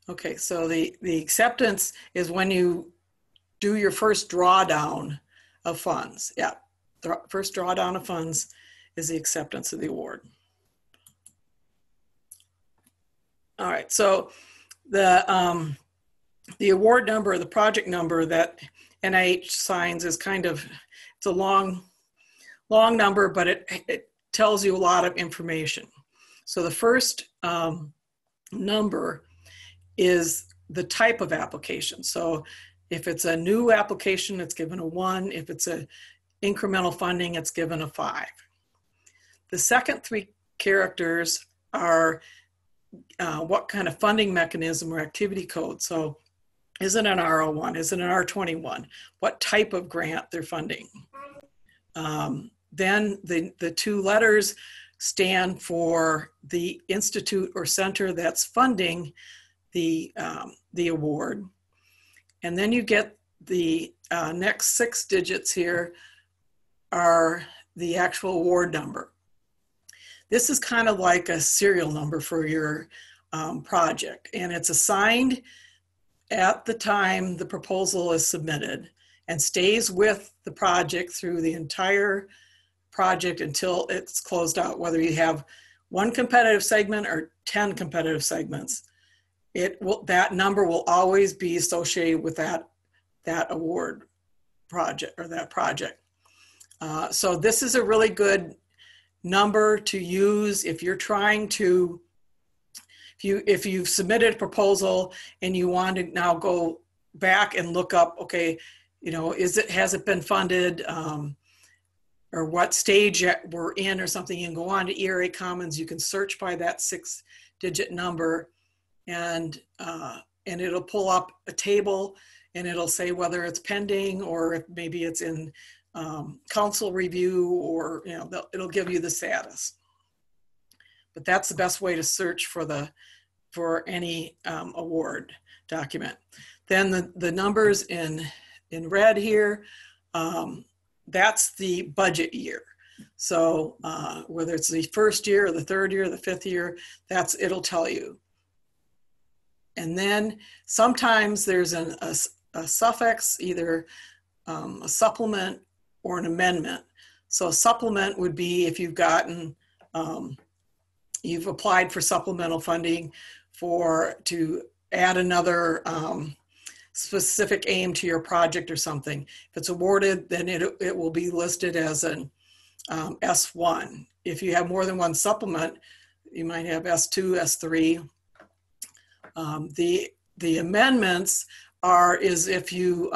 Okay, so the acceptance is when you do your first drawdown of funds. Yeah, the first drawdown of funds is the acceptance of the award. All right, so the award number, the project number that NIH signs is it's a long number, but it tells you a lot of information. So the first number is the type of application. So if it's a new application, it's given a 1. If it's a incremental funding, it's given a 5. The second 3 characters are what kind of funding mechanism or activity code. So is it an R01? Is it an R21? What type of grant they're funding? Then the 2 letters stand for the institute or center that's funding the award. And then you get the next 6 digits here are the actual award number. This is kind of like a serial number for your project, and it's assigned at the time the proposal is submitted and stays with the project through the entire project until it's closed out, whether you have 1 competitive segment or 10 competitive segments. That number will always be associated with that award project or that project. So this is a really good number to use if you're trying to, if you've submitted a proposal and you want to now go back and look up, okay, has it been funded, or what stage we're in or something. You can go on to ERA Commons, you can search by that 6-digit number, and it'll pull up a table and it'll say whether it's pending or if maybe it's in council review, or it'll give you the status. But that's the best way to search for any award document. Then the numbers in red here, that's the budget year. So whether it's the first year or the third year or the 5th year, it'll tell you. And then sometimes there's a suffix, either a supplement or an amendment. So a supplement would be if you've gotten, you've applied for supplemental funding to add another specific aim to your project or something. If it's awarded, then it will be listed as an S1. If you have more than 1 supplement, you might have S2, S3. The amendments is if you've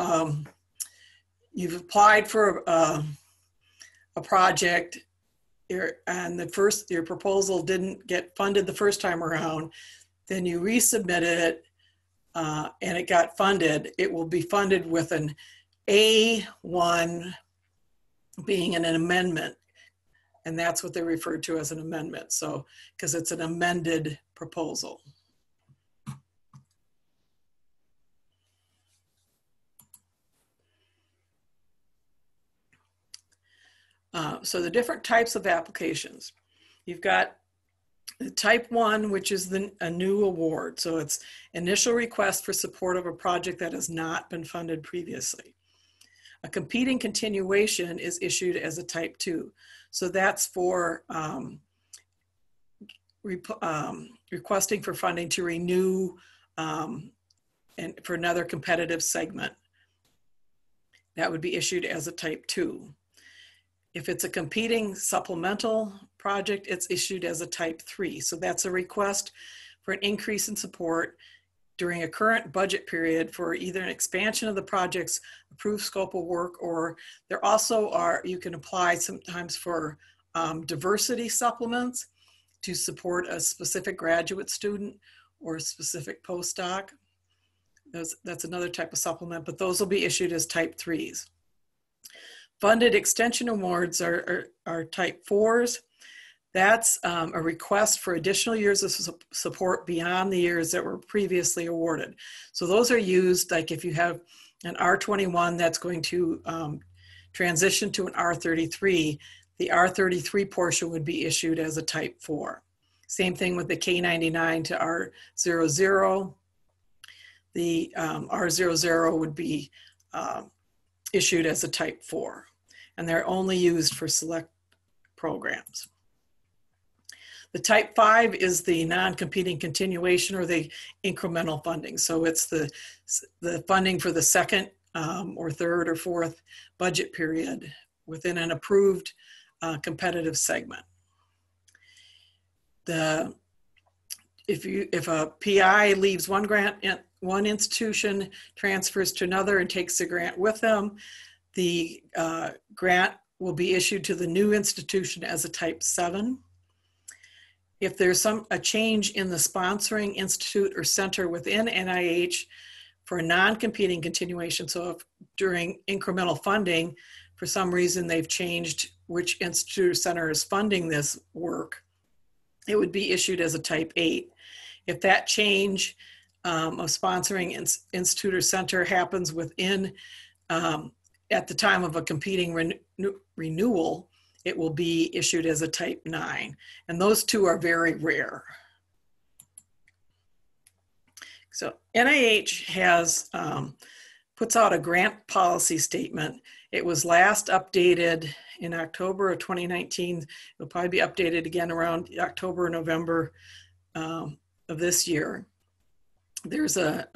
applied for a project and your proposal didn't get funded the first time around, then you resubmit it and it got funded. It will be funded with an A1 being an amendment, and that's what they refer to as an amendment. So because it's an amended proposal. So the different types of applications. You've got Type 1, which is a new award. So it's initial request for support of a project that has not been funded previously. A competing continuation is issued as a type 2. So that's for requesting for funding to renew and for another competitive segment. That would be issued as a type 2. If it's a competing supplemental project, it's issued as a type 3. So that's a request for an increase in support during a current budget period for either an expansion of the project's approved scope of work, or there also are, you can apply sometimes for diversity supplements to support a specific graduate student or a specific postdoc. That's another type of supplement, but those will be issued as type 3s. Funded extension awards are type 4s. That's a request for additional years of support beyond the years that were previously awarded. So those are used, like if you have an R21 that's going to transition to an R33, the R33 portion would be issued as a type 4. Same thing with the K99 to R00. The R00 would be issued as a type 4, and they're only used for select programs. The type 5 is the non-competing continuation or the incremental funding. So it's the funding for the second or third or fourth budget period within an approved competitive segment. If a PI leaves one institution, transfers to another and takes the grant with them, the grant will be issued to the new institution as a type 7. If there's a change in the sponsoring institute or center within NIH for a non-competing continuation, so if during incremental funding, for some reason they've changed which institute or center is funding this work, it would be issued as a type 8. If that change of sponsoring institute or center happens within, at the time of a competing renewal, it will be issued as a type 9. And those two are very rare. So NIH has, puts out a grant policy statement. It was last updated in October of 2019. It'll probably be updated again around October or November of this year. There's a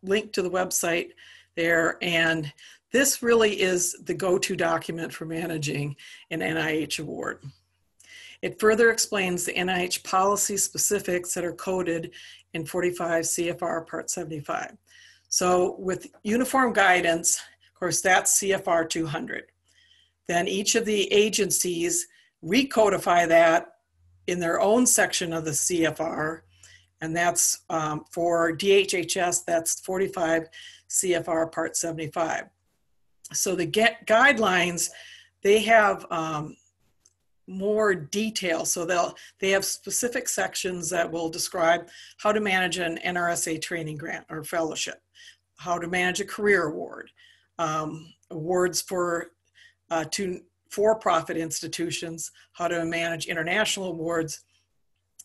link to the website there, and this really is the go-to document for managing an NIH award. It further explains the NIH policy specifics that are coded in 45 CFR Part 75. So with uniform guidance, of course, that's CFR 200. Then each of the agencies recodify that in their own section of the CFR, and that's for DHHS, that's 45 CFR Part 75. So the guidelines, they have more detail. So they have specific sections that will describe how to manage an NRSA training grant or fellowship, how to manage a career award, awards for for-profit institutions, how to manage international awards.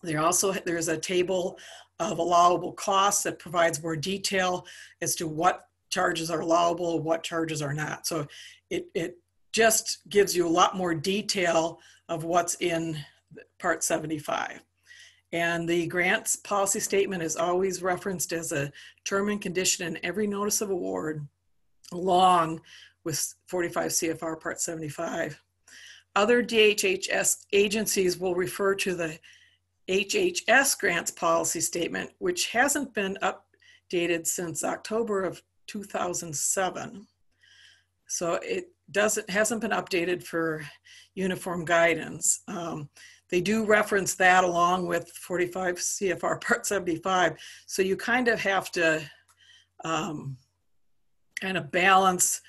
There's a table of allowable costs that provides more detail as to what charges are allowable, what charges are not. So it just gives you a lot more detail of what's in Part 75. And the grants policy statement is always referenced as a term and condition in every notice of award, along with 45 CFR Part 75. Other DHHS agencies will refer to the HHS grants policy statement, which hasn't been updated since October of 2007. So it hasn't been updated for uniform guidance. They do reference that along with 45 CFR Part 75. So you kind of have to kind of balance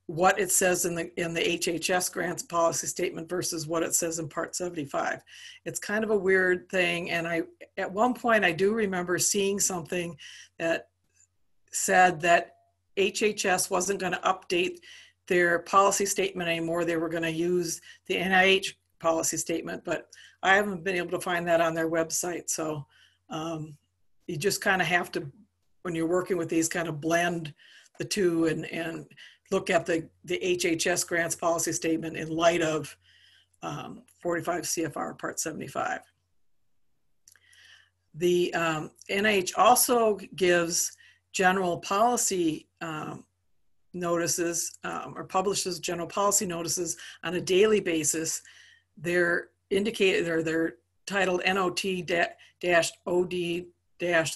what it says in the HHS grants policy statement versus what it says in Part 75. It's kind of a weird thing. And at one point I do remember seeing something that said that HHS wasn't going to update their policy statement anymore. They were going to use the NIH policy statement, but I haven't been able to find that on their website. So you just kind of have to, when you're working with these, kind of blend the two and look at the HHS grants policy statement in light of 45 CFR Part 75. The NIH also gives general policy notices or publishes general policy notices on a daily basis. They're indicated, or they're titled NOT-OD-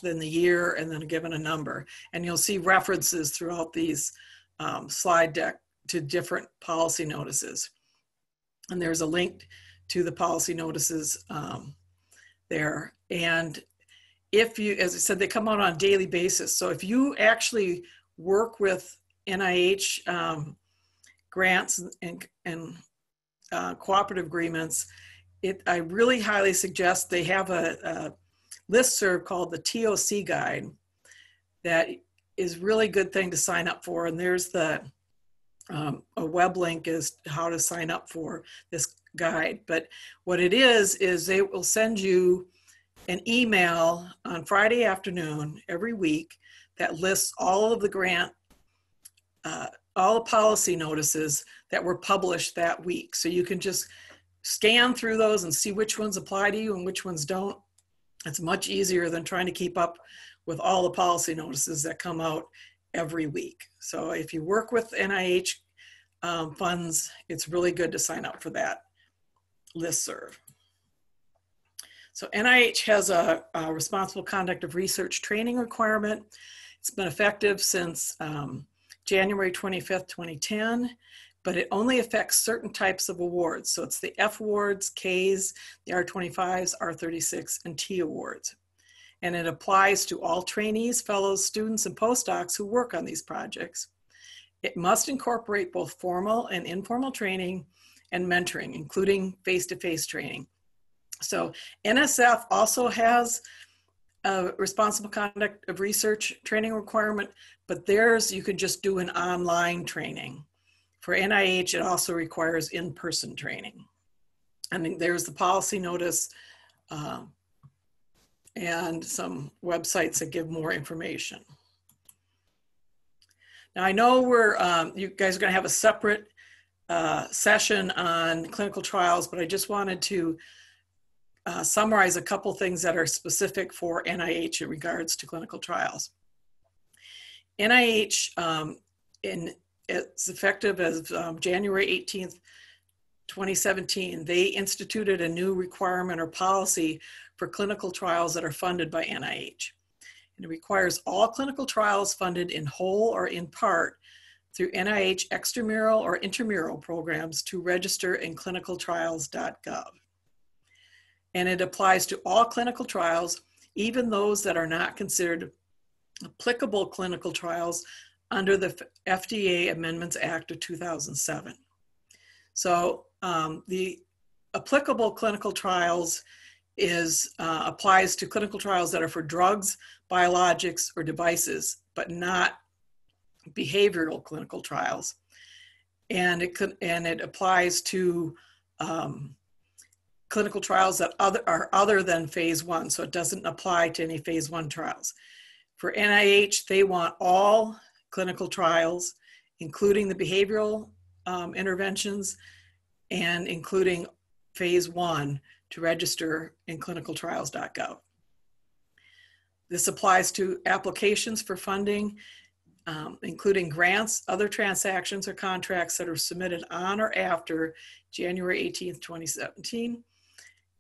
then the year, and then given a number. And you'll see references throughout these slide deck to different policy notices. And there's a link to the policy notices there. And if you, as I said, they come out on a daily basis. So if you actually work with NIH grants and cooperative agreements, I really highly suggest they have a listserv called the TOC Guide that is really good thing to sign up for. And there's the a web link as to how to sign up for this guide. But what it is they will send you an email on Friday afternoon every week that lists all of the grant, all the policy notices that were published that week. So you can just scan through those and see which ones apply to you and which ones don't. It's much easier than trying to keep up with all the policy notices that come out every week. So if you work with NIH funds, it's really good to sign up for that listserv. So NIH has a responsible conduct of research training requirement. It's been effective since January 25th, 2010, but it only affects certain types of awards. So it's the F awards, Ks, the R25s, R36, and T awards. And it applies to all trainees, fellows, students, and postdocs who work on these projects. It must incorporate both formal and informal training and mentoring, including face-to-face training. So NSF also has a responsible conduct of research training requirement, but theirs you could just do an online training. For NIH, it also requires in-person training. And there's the policy notice and some websites that give more information. Now I know you guys are going to have a separate session on clinical trials, but I just wanted to summarize a couple things that are specific for NIH in regards to clinical trials. NIH, it's effective as January 18th, 2017, they instituted a new requirement or policy for clinical trials that are funded by NIH. And it requires all clinical trials funded in whole or in part through NIH extramural or intramural programs to register in clinicaltrials.gov. And it applies to all clinical trials, even those that are not considered applicable clinical trials under the FDA Amendments Act of 2007. So the applicable clinical trials applies to clinical trials that are for drugs, biologics, or devices, but not behavioral clinical trials. And it applies to clinical trials that are other than phase 1, so it doesn't apply to any phase 1 trials. For NIH, they want all clinical trials, including the behavioral interventions and including phase 1 to register in clinicaltrials.gov. This applies to applications for funding, including grants, other transactions or contracts that are submitted on or after January 18th, 2017,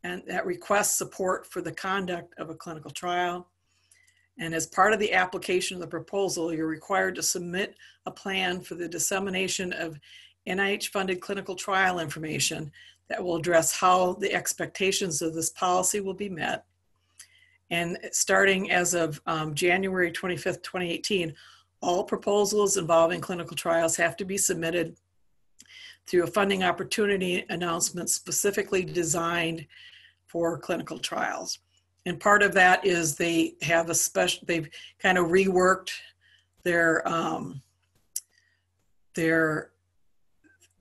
and that requests support for the conduct of a clinical trial. And as part of the application of the proposal, you're required to submit a plan for the dissemination of NIH-funded clinical trial information that will address how the expectations of this policy will be met. And starting as of January 25th, 2018, all proposals involving clinical trials have to be submitted through a funding opportunity announcement specifically designed for clinical trials. And part of that is they have they've kind of reworked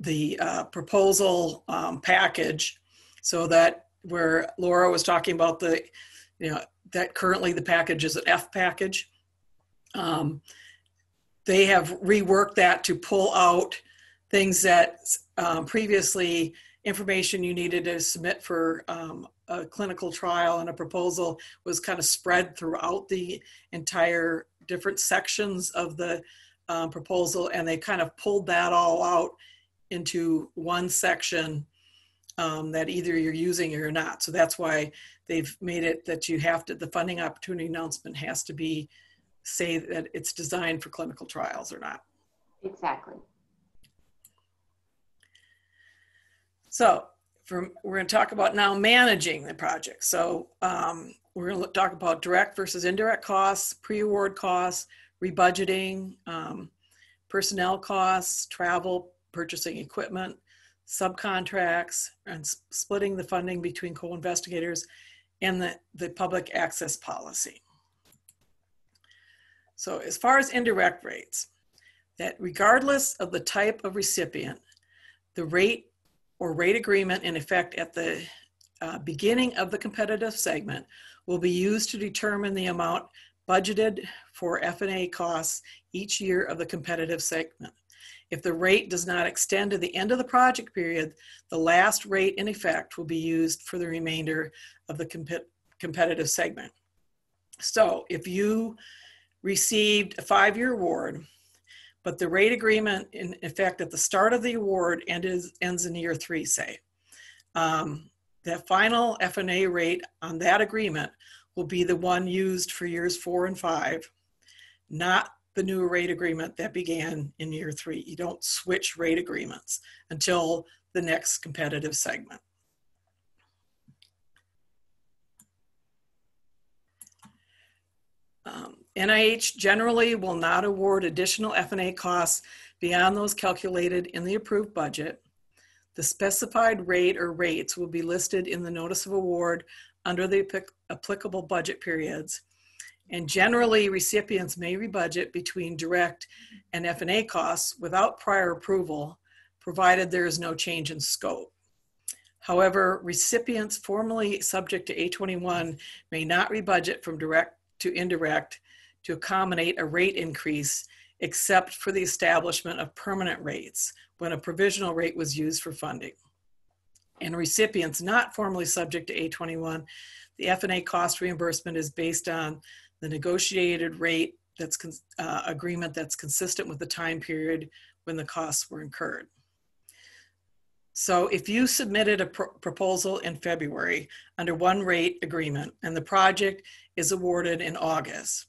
the proposal package so that where Laura was talking about that currently the package is an F package. They have reworked that to pull out things that previously information you needed to submit for a clinical trial and a proposal was kind of spread throughout the entire different sections of the proposal, and they kind of pulled that all out into one section that either you're using or you're not. So that's why they've made it that you have to, the funding opportunity announcement has to be, say that it's designed for clinical trials or not. Exactly. So we're going to talk about now managing the project. So we're going to talk about direct versus indirect costs, pre-award costs, rebudgeting, personnel costs, travel, purchasing equipment, subcontracts, and splitting the funding between co-investigators, and the public access policy. So as far as indirect rates, that regardless of the type of recipient, the rate or rate agreement in effect at the beginning of the competitive segment will be used to determine the amount budgeted for F&A costs each year of the competitive segment. If the rate does not extend to the end of the project period, the last rate in effect will be used for the remainder of the competitive segment. So if you received a 5-year award, but the rate agreement in effect at the start of the award ends in year 3, say, the final F&A rate on that agreement will be the one used for years 4 and 5, not the new rate agreement that began in year 3. You don't switch rate agreements until the next competitive segment. NIH generally will not award additional F&A costs beyond those calculated in the approved budget. The specified rate or rates will be listed in the notice of award under the applicable budget periods. And generally, recipients may rebudget between direct and F&A costs without prior approval, provided there is no change in scope. However, recipients formerly subject to A21 may not rebudget from direct to indirect to accommodate a rate increase, except for the establishment of permanent rates when a provisional rate was used for funding. And recipients not formally subject to A21, the F&A cost reimbursement is based on the negotiated rate agreement that's consistent with the time period when the costs were incurred. So if you submitted a proposal in February under one rate agreement and the project is awarded in August,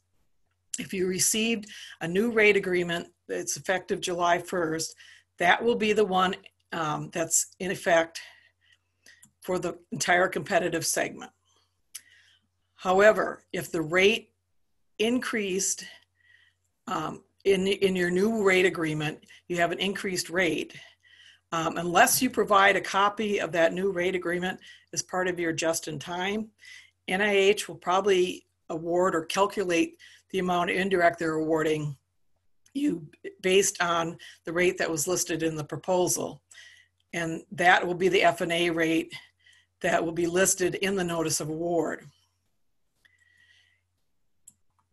if you received a new rate agreement that's effective July 1st, that will be the one that's in effect for the entire competitive segment. However, if the rate increased in your new rate agreement, you have an increased rate, unless you provide a copy of that new rate agreement as part of your just-in-time, NIH will probably award or calculate the amount of indirect they're awarding you based on the rate that was listed in the proposal. And that will be the F&A rate that will be listed in the notice of award.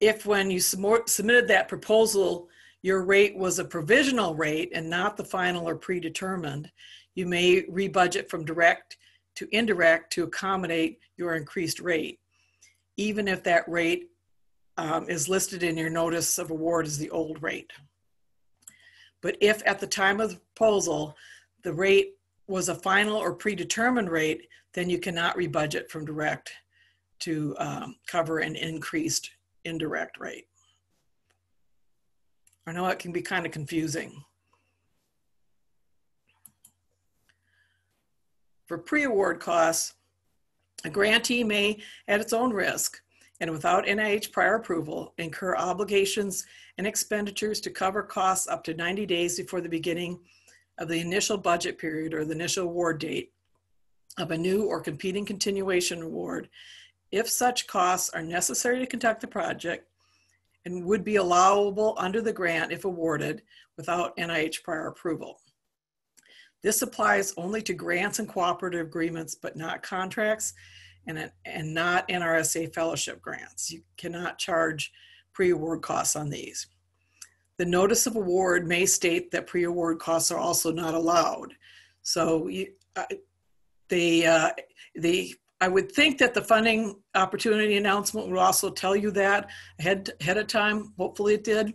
If when you submitted that proposal, your rate was a provisional rate and not the final or predetermined, you may rebudget from direct to indirect to accommodate your increased rate, even if that rate is listed in your notice of award as the old rate. But if at the time of the proposal, the rate was a final or predetermined rate, then you cannot rebudget from direct to cover an increased indirect rate. I know it can be kind of confusing. For pre-award costs, a grantee may, at its own risk and without NIH prior approval, incur obligations and expenditures to cover costs up to 90 days before the beginning of the initial budget period or the initial award date of a new or competing continuation award, if such costs are necessary to conduct the project and would be allowable under the grant if awarded without NIH prior approval. This applies only to grants and cooperative agreements, but not contracts and not NRSA fellowship grants. You cannot charge pre-award costs on these. The notice of award may state that pre-award costs are also not allowed. So I would think that the funding opportunity announcement would also tell you that ahead of time. Hopefully it did,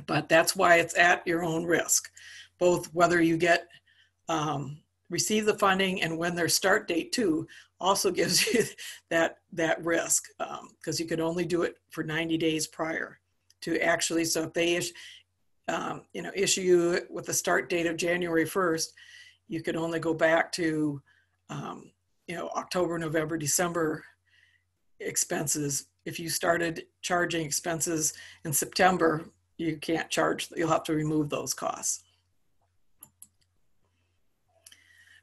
but that's why it's at your own risk, both whether you get receive the funding and when their start date too also gives you that risk, because you could only do it for 90 days prior to actually. So if they issue you with a start date of January 1st, you could only go back to October, November, December expenses. If you started charging expenses in September, you can't charge, you'll have to remove those costs.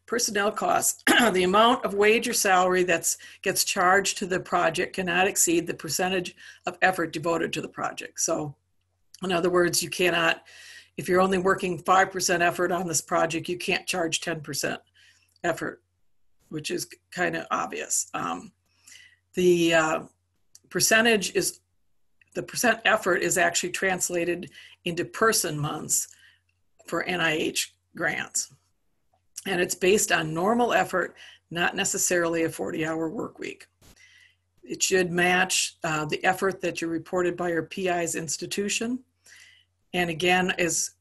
Personnel costs. The amount of wage or salary that gets charged to the project cannot exceed the percentage of effort devoted to the project. So in other words, you cannot, if you're only working 5% effort on this project, you can't charge 10% effort, which is kind of obvious. The percent effort is actually translated into person months for NIH grants. And it's based on normal effort, not necessarily a 40-hour work week. It should match the effort that you reported by your PI's institution. And again, as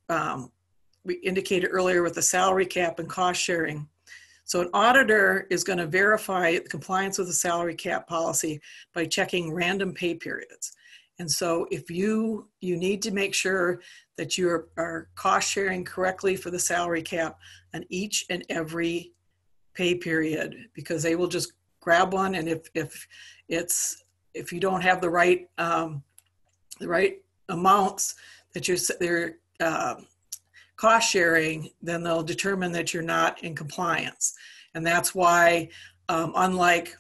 we indicated earlier with the salary cap and cost sharing, so an auditor is going to verify compliance with the salary cap policy by checking random pay periods. And so if you need to make sure that you are cost sharing correctly for the salary cap on each and every pay period, because they will just grab one, and if you don't have the right amounts that they're cost sharing, then they'll determine that you're not in compliance. And that's why, unlike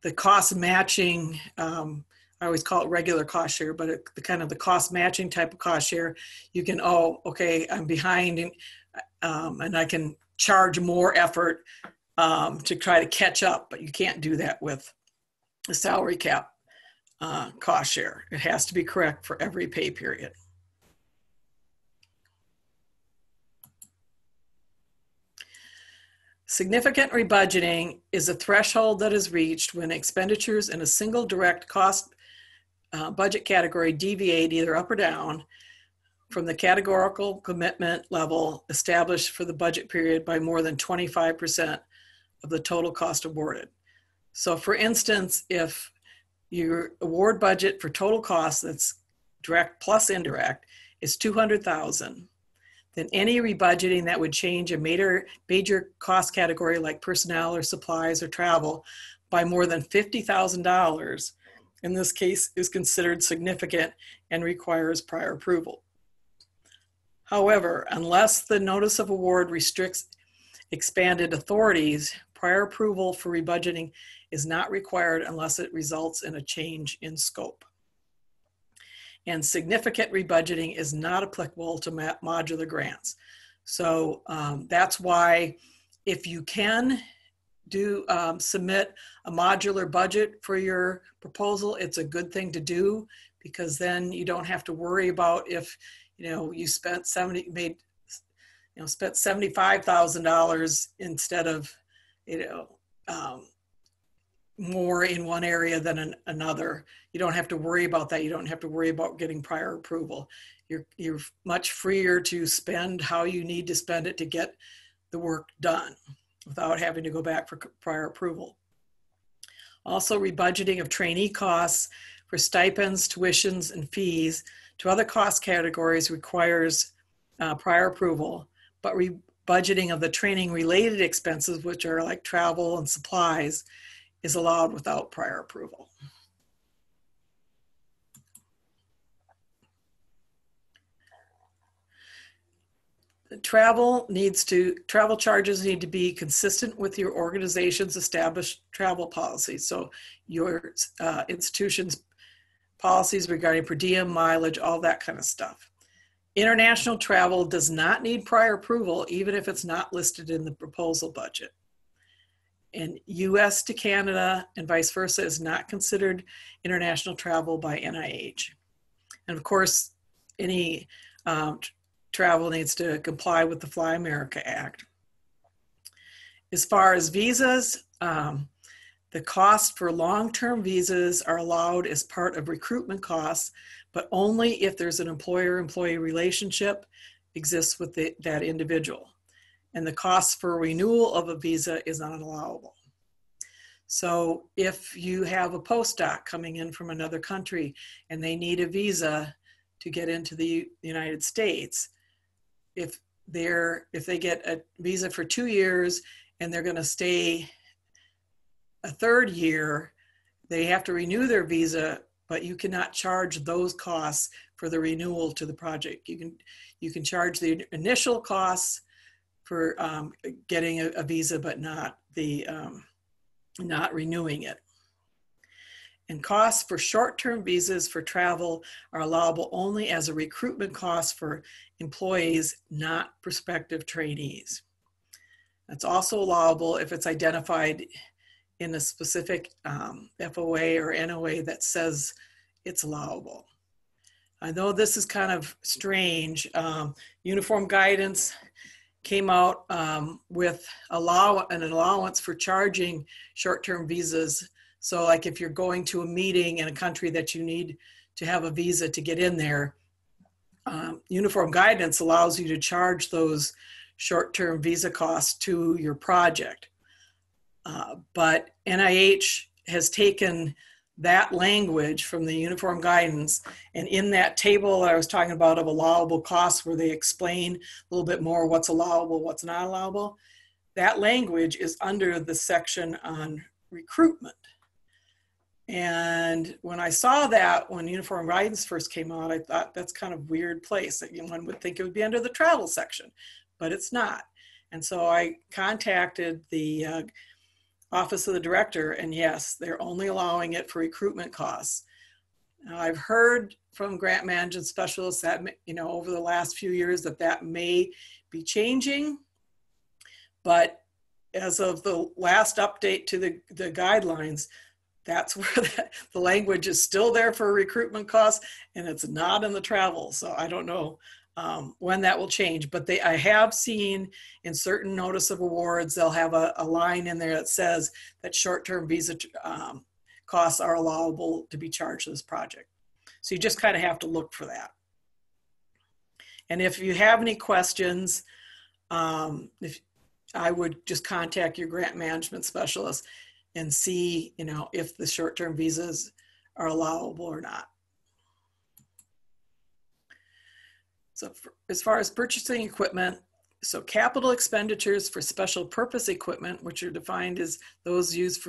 the cost matching, I always call it regular cost share, but the kind of the cost matching type of cost share, you can, okay, I'm behind, and I can charge more effort to try to catch up, but you can't do that with the salary cap cost share. It has to be correct for every pay period. Significant rebudgeting is a threshold that is reached when expenditures in a single direct cost budget category deviate either up or down from the categorical commitment level established for the budget period by more than 25% of the total cost awarded. So for instance, if your award budget for total cost that's direct plus indirect is $200,000, then any rebudgeting that would change a major cost category like personnel or supplies or travel by more than $50,000, in this case, is considered significant and requires prior approval. However, unless the notice of award restricts expanded authorities, prior approval for rebudgeting is not required unless it results in a change in scope. And significant rebudgeting is not applicable to modular grants. So that's why if you can submit a modular budget for your proposal, it's a good thing to do, because then you don't have to worry about if you spent $75,000 instead of more in one area than another. You don't have to worry about that. You don't have to worry about getting prior approval. You're much freer to spend how you need to spend it to get the work done without having to go back for prior approval. Also, rebudgeting of trainee costs for stipends, tuitions, and fees to other cost categories requires prior approval, but rebudgeting of the training related expenses, which are like travel and supplies, is allowed without prior approval. Travel charges need to be consistent with your organization's established travel policies. So your institution's policies regarding per diem, mileage, all that kind of stuff. International travel does not need prior approval, even if it's not listed in the proposal budget. And US to Canada and vice versa is not considered international travel by NIH. And of course, any travel needs to comply with the Fly America Act. As far as visas, the cost for long-term visas are allowed as part of recruitment costs, but only if there's an employer-employee relationship exists with that individual. And the cost for renewal of a visa is not allowable. So if you have a postdoc coming in from another country and they need a visa to get into the United States, if they get a visa for 2 years and they're going to stay a third year, they have to renew their visa, but you cannot charge those costs for the renewal to the project. You can charge the initial costs for getting a visa, but not renewing it. And costs for short-term visas for travel are allowable only as a recruitment cost for employees, not prospective trainees. That's also allowable if it's identified in a specific FOA or NOA that says it's allowable. I know this is kind of strange. Uniform guidance came out with an allowance for charging short-term visas. So like if you're going to a meeting in a country that you need to have a visa to get in there, uniform guidance allows you to charge those short-term visa costs to your project. But NIH has taken that language from the uniform guidance, and in that table I was talking about of allowable costs where they explain a little bit more what's allowable, what's not allowable, that language is under the section on recruitment. And when I saw that, when uniform guidance first came out, I thought that's kind of weird place. That one would think it would be under the travel section, but it's not. And so I contacted the Office of the Director, and yes, they're only allowing it for recruitment costs. Now, I've heard from grant management specialists that, over the last few years that may be changing, but as of the last update to the guidelines, that's where the language is still there for recruitment costs, and it's not in the travel. So I don't know when that will change, but I have seen in certain notice of awards, they'll have a line in there that says that short-term visa costs are allowable to be charged to this project. So you just kind of have to look for that. And if you have any questions, if I would just contact your grant management specialist and see, if the short-term visas are allowable or not. So as far as purchasing equipment, so capital expenditures for special purpose equipment, which are defined as those used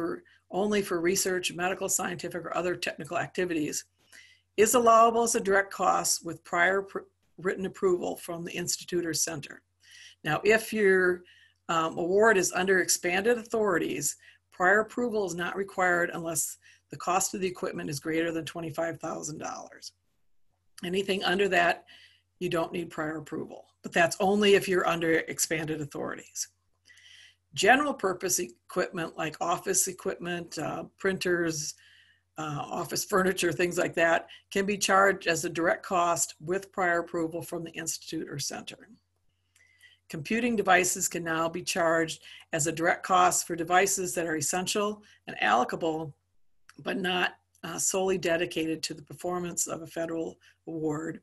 only for research, medical, scientific, or other technical activities, is allowable as a direct cost with prior written approval from the institute or center. Now, if your award is under expanded authorities, prior approval is not required unless the cost of the equipment is greater than $25,000. Anything under that, you don't need prior approval, but that's only if you're under expanded authorities. General purpose equipment like office equipment, printers, office furniture, things like that, can be charged as a direct cost with prior approval from the institute or center. Computing devices can now be charged as a direct cost for devices that are essential and allocable, but not solely dedicated to the performance of a federal award.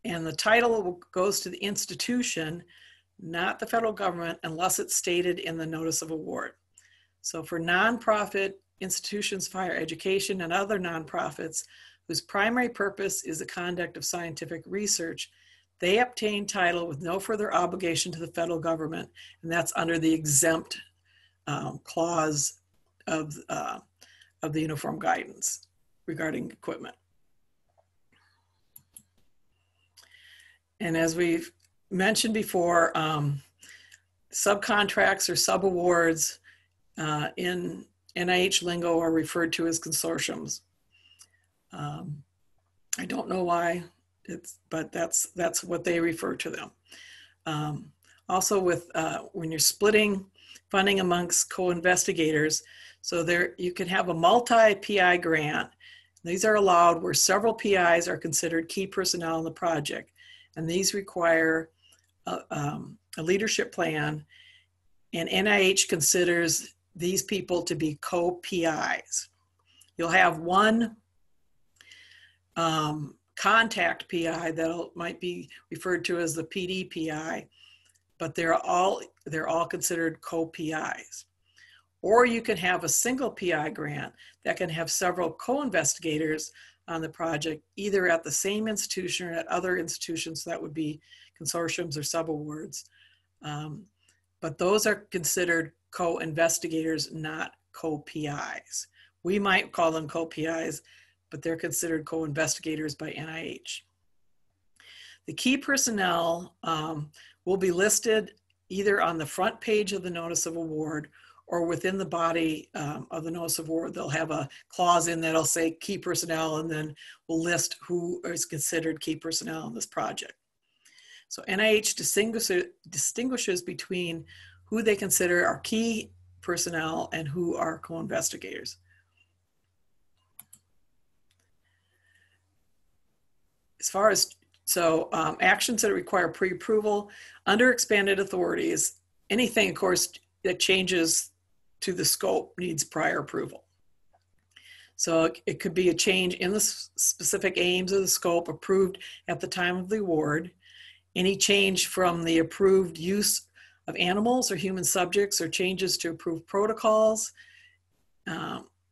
And the title goes to the institution, not the federal government, unless it's stated in the notice of award. So for nonprofit institutions for higher education and other nonprofits whose primary purpose is the conduct of scientific research, they obtain title with no further obligation to the federal government, and that's under the exempt clause of the uniform guidance regarding equipment. And as we've mentioned before, subcontracts or subawards in NIH lingo are referred to as consortiums. I don't know why but that's what they refer to them. Also with, when you're splitting funding amongst co-investigators, so there you can have a multi-PI grant. These are allowed where several PIs are considered key personnel in the project. And these require a leadership plan, and NIH considers these people to be co-PIs. You'll have one contact PI that might be referred to as the PD PI, but they're all considered co-PIs. Or you can have a single PI grant that can have several co-investigators on the project, either at the same institution or at other institutions. That would be consortiums or subawards. But those are considered co-investigators, not co-PIs. We might call them co-PIs, but they're considered co-investigators by NIH. The key personnel will be listed either on the front page of the notice of award or within the body of the notice of award. They'll have a clause in that'll say key personnel, and then we'll list who is considered key personnel in this project. So NIH distinguishes between who they consider are key personnel and who are co-investigators. As far as, actions that require pre-approval under expanded authorities, anything, of course, that changes to the scope needs prior approval. So it could be a change in the specific aims of the scope approved at the time of the award. Any change from the approved use of animals or human subjects, or changes to approved protocols,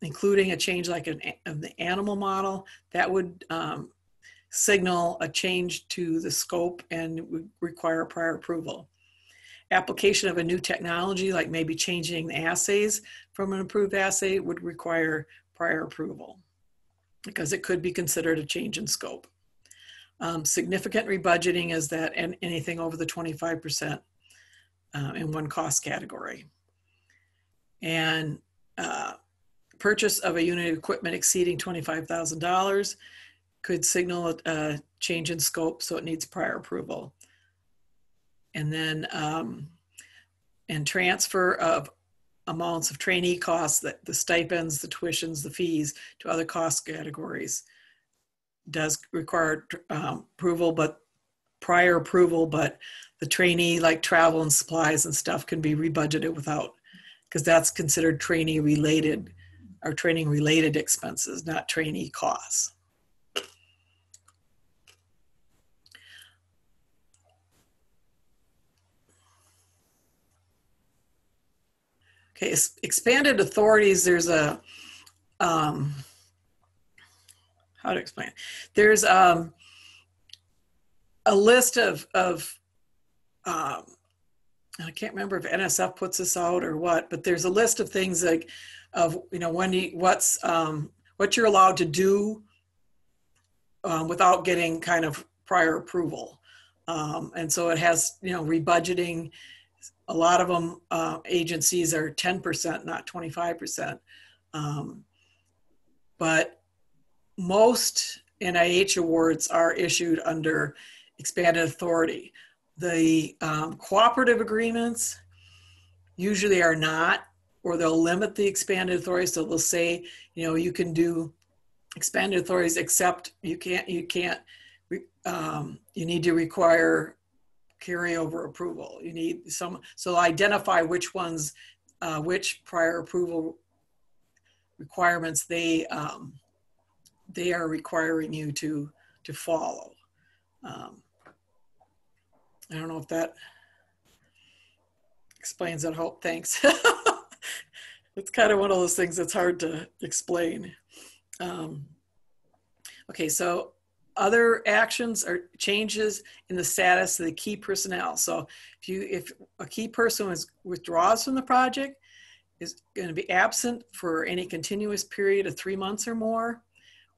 including a change like of the animal model, that would signal a change to the scope and would require prior approval. Application of a new technology, like maybe changing the assays from an approved assay, would require prior approval because it could be considered a change in scope. Significant rebudgeting is that anything over the 25% in one cost category. And purchase of a unit of equipment exceeding $25,000 could signal a change in scope, so it needs prior approval. And then, and transfer of amounts of trainee costs, that the stipends, the tuitions, the fees to other cost categories does require approval, but prior approval, but the trainee, like travel and supplies and stuff, can be rebudgeted without, because that's considered trainee related or training related expenses, not trainee costs. Okay, expanded authorities, there's a, how to explain? There's a list of I can't remember if NSF puts this out or what, but there's a list of things like, of, you know, when you, what you're allowed to do without getting kind of prior approval. And so it has, you know, rebudgeting. A lot of them, agencies are 10%, not 25%. But most NIH awards are issued under expanded authority. The cooperative agreements usually are not, or they'll limit the expanded authority. So they'll say, you know, you can do expanded authorities, except you need to require carryover approval. You need some, so identify which ones, which prior approval requirements they are requiring you to follow. I don't know if that explains it. Hope, thanks. It's kind of one of those things that's hard to explain. Okay, so other actions are changes in the status of the key personnel. So if a key person withdraws from the project, is going to be absent for any continuous period of 3 months or more,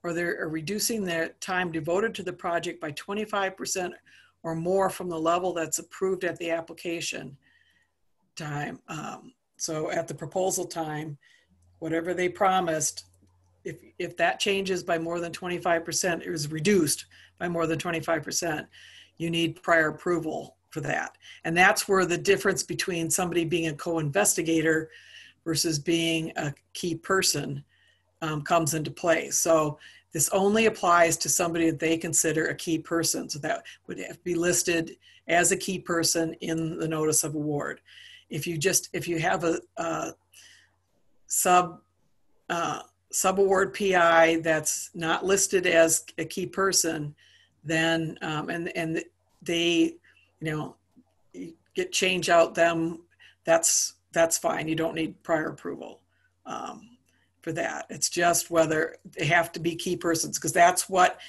or they're reducing their time devoted to the project by 25% or more from the level that's approved at the application time. So at the proposal time, whatever they promised, if that changes by more than 25%, it is reduced by more than 25%, you need prior approval for that. And that's where the difference between somebody being a co-investigator versus being a key person comes into play. So this only applies to somebody that they consider a key person. So that would have to be listed as a key person in the notice of award. If you have a subaward PI that's not listed as a key person, then and they, get change out them, that's fine. You don't need prior approval for that. It's just whether they have to be key persons, because that's what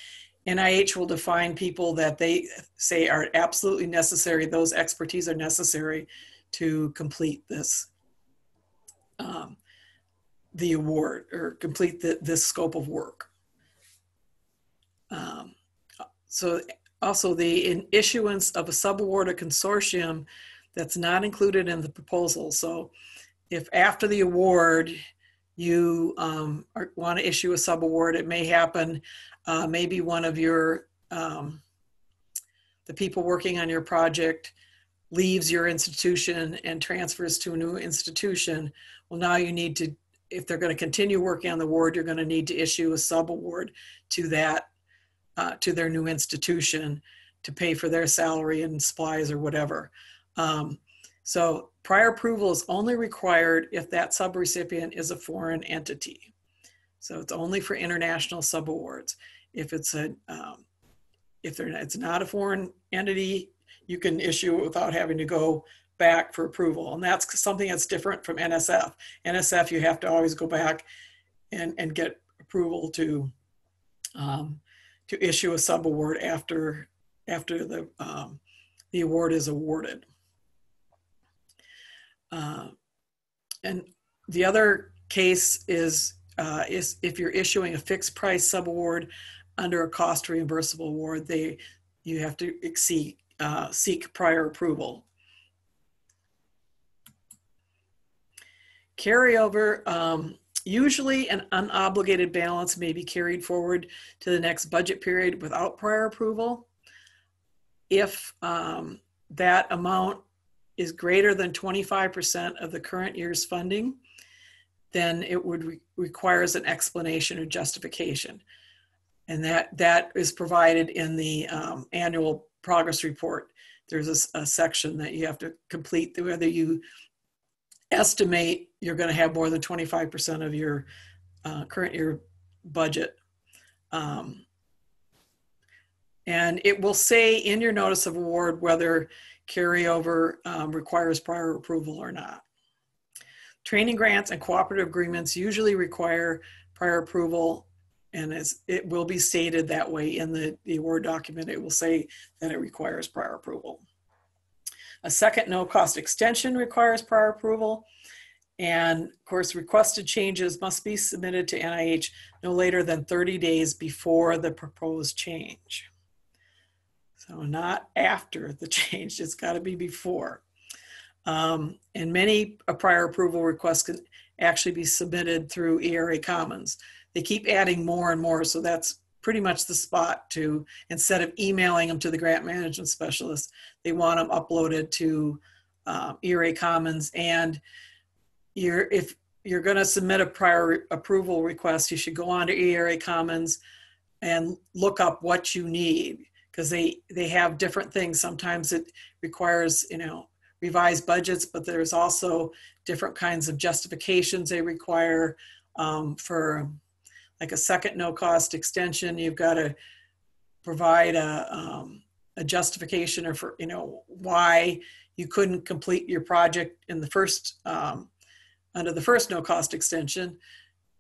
NIH will define people that they say are absolutely necessary. Those expertise are necessary to complete this, the award, or complete this scope of work. So also the issuance of a subaward or consortium that's not included in the proposal. So if after the award you want to issue a subaward, it may happen, maybe one of your, the people working on your project leaves your institution and transfers to a new institution. Well, now you need to, if they're going to continue working on the award, you're going to need to issue a subaward to that, to their new institution to pay for their salary and supplies or whatever. So prior approval is only required if that subrecipient is a foreign entity. So it's only for international subawards. If it's it's not a foreign entity, you can issue it without having to go back for approval. And that's something that's different from NSF. NSF, you have to always go back and get approval to issue a subaward after the award is awarded. And the other case is if you're issuing a fixed price subaward under a cost reimbursable award, you have to seek prior approval. Carryover, usually an unobligated balance may be carried forward to the next budget period without prior approval. If that amount is greater than 25% of the current year's funding, then it would requires an explanation or justification. And that is provided in the annual progress report. There's a section that you have to complete, whether you estimate you're going to have more than 25% of your current year budget. And it will say in your notice of award whether carryover requires prior approval or not. Training grants and cooperative agreements usually require prior approval, and it will be stated that way in the award document. It will say that it requires prior approval. A second no-cost extension requires prior approval. And of course, requested changes must be submitted to NIH no later than 30 days before the proposed change. So not after the change, it's got to be before. And many prior approval requests can actually be submitted through ERA Commons. They keep adding more and more, so that's pretty much the spot to, instead of emailing them to the grant management specialist, they want them uploaded to ERA Commons. And if you're going to submit a prior approval request, you should go on to ERA Commons and look up what you need, because they have different things. Sometimes it requires, revised budgets, but there's also different kinds of justifications they require for like a second no-cost extension. You've got to provide a justification or for why you couldn't complete your project in the first under the first no-cost extension,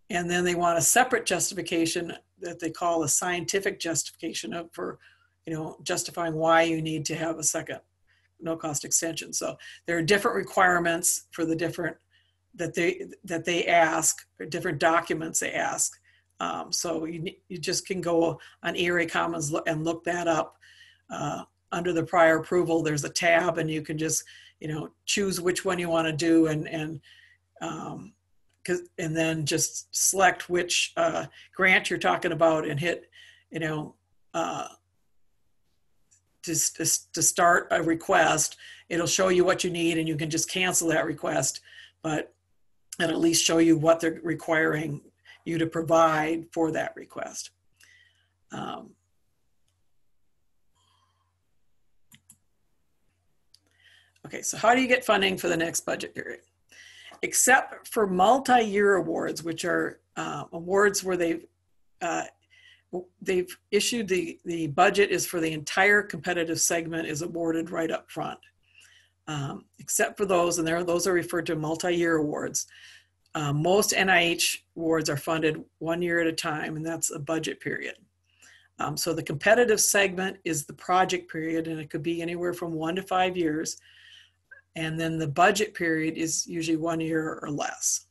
and then they want a separate justification that they call a scientific justification for justifying why you need to have a second no-cost extension. So there are different requirements for the different that they ask, or different documents they ask. So you just can go on ERA Commons and look that up. Under the prior approval, there's a tab, and you can just choose which one you want to do, and because and then just select which grant you're talking about and hit, to start a request. It'll show you what you need and you can just cancel that request, but it'll at least show you what they're requiring you to provide for that request. Okay, so how do you get funding for the next budget period? Except for multi-year awards, which are awards where they've issued the budget is for the entire competitive segment is awarded right up front. Except for those, and those are referred to multi-year awards. Most NIH awards are funded 1 year at a time, and that's a budget period. So the competitive segment is the project period, and it could be anywhere from 1 to 5 years. And then the budget period is usually 1 year or less.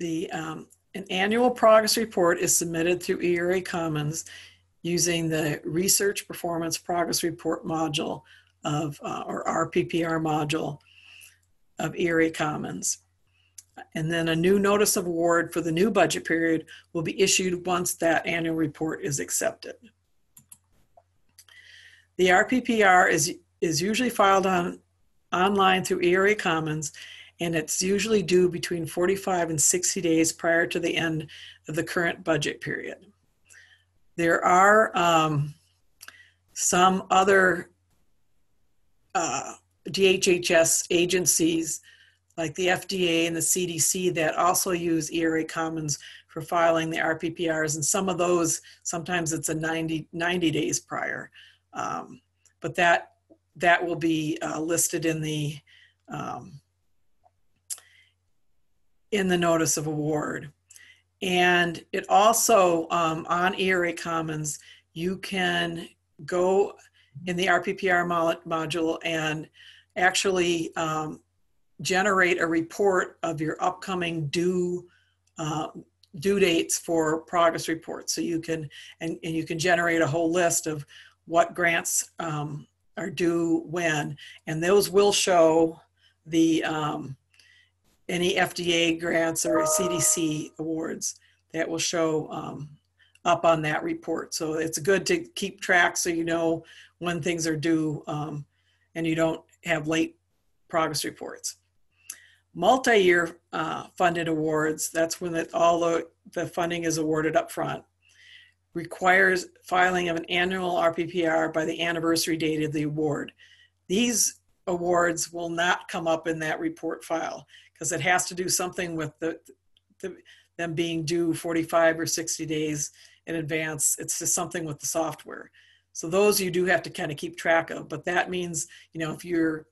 An annual progress report is submitted through ERA Commons using the Research Performance Progress Report module or RPPR module of ERA Commons. And then a new notice of award for the new budget period will be issued once that annual report is accepted. The RPPR is usually filed online through ERA Commons, and it's usually due between 45 and 60 days prior to the end of the current budget period. There are some other DHHS agencies like the FDA and the CDC that also use ERA Commons for filing the RPPRs, and some of those, sometimes it's a 90 days prior. But that will be listed in the notice of award. And it also, on ERA Commons, you can go in the RPPR module and actually generate a report of your upcoming due dates for progress reports. So you can, and you can generate a whole list of what grants are due when, and those will show the any FDA grants or CDC awards that will show up on that report. So it's good to keep track so you know when things are due and you don't have late progress reports. Multi-year funded awards, that's when all the funding is awarded up front, requires filing of an annual RPPR by the anniversary date of the award. These awards will not come up in that report file because it has to do something with them being due 45 or 60 days in advance. It's just something with the software. So those you do have to kind of keep track of, but that means, if your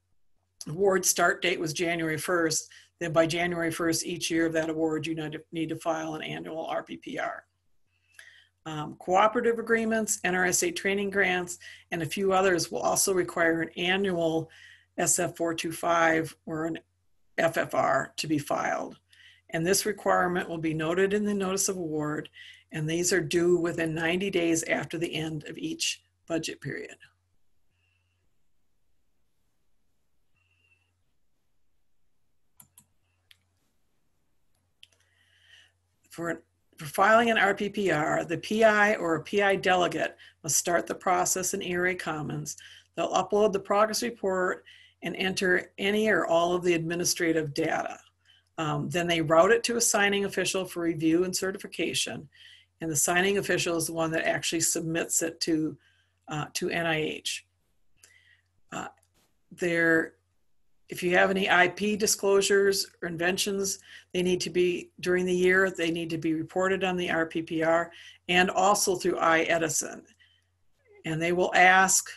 award start date was January 1st, then by January 1st each year of that award, you need to file an annual RPPR. Cooperative agreements, NRSA training grants, and a few others will also require an annual SF425 or an FFR to be filed. And this requirement will be noted in the notice of award, and these are due within 90 days after the end of each budget period. For filing an RPPR, the PI or a PI delegate must start the process in ERA Commons. They'll upload the progress report and enter any or all of the administrative data. Then they route it to a signing official for review and certification, and the signing official is the one that actually submits it to NIH. If you have any IP disclosures or inventions, they need to be, during the year, they need to be reported on the RPPR and also through iEdison. And they will ask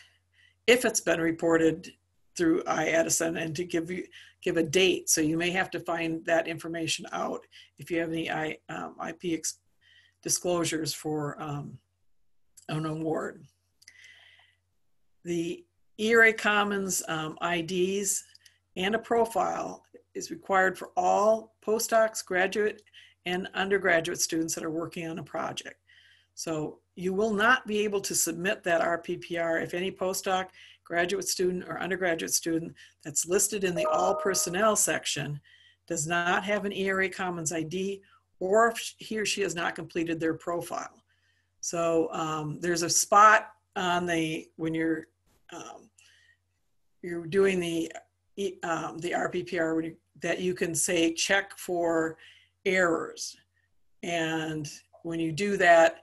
if it's been reported through iEdison and to give a date. So you may have to find that information out if you have any IP disclosures for an award. The ERA Commons IDs and a profile is required for all postdocs, graduate, and undergraduate students that are working on a project. So you will not be able to submit that RPPR if any postdoc, graduate student, or undergraduate student that's listed in the all personnel section does not have an ERA Commons ID, or if he or she has not completed their profile. So there's a spot on when you're doing the RPPR that you can say check for errors. And when you do that,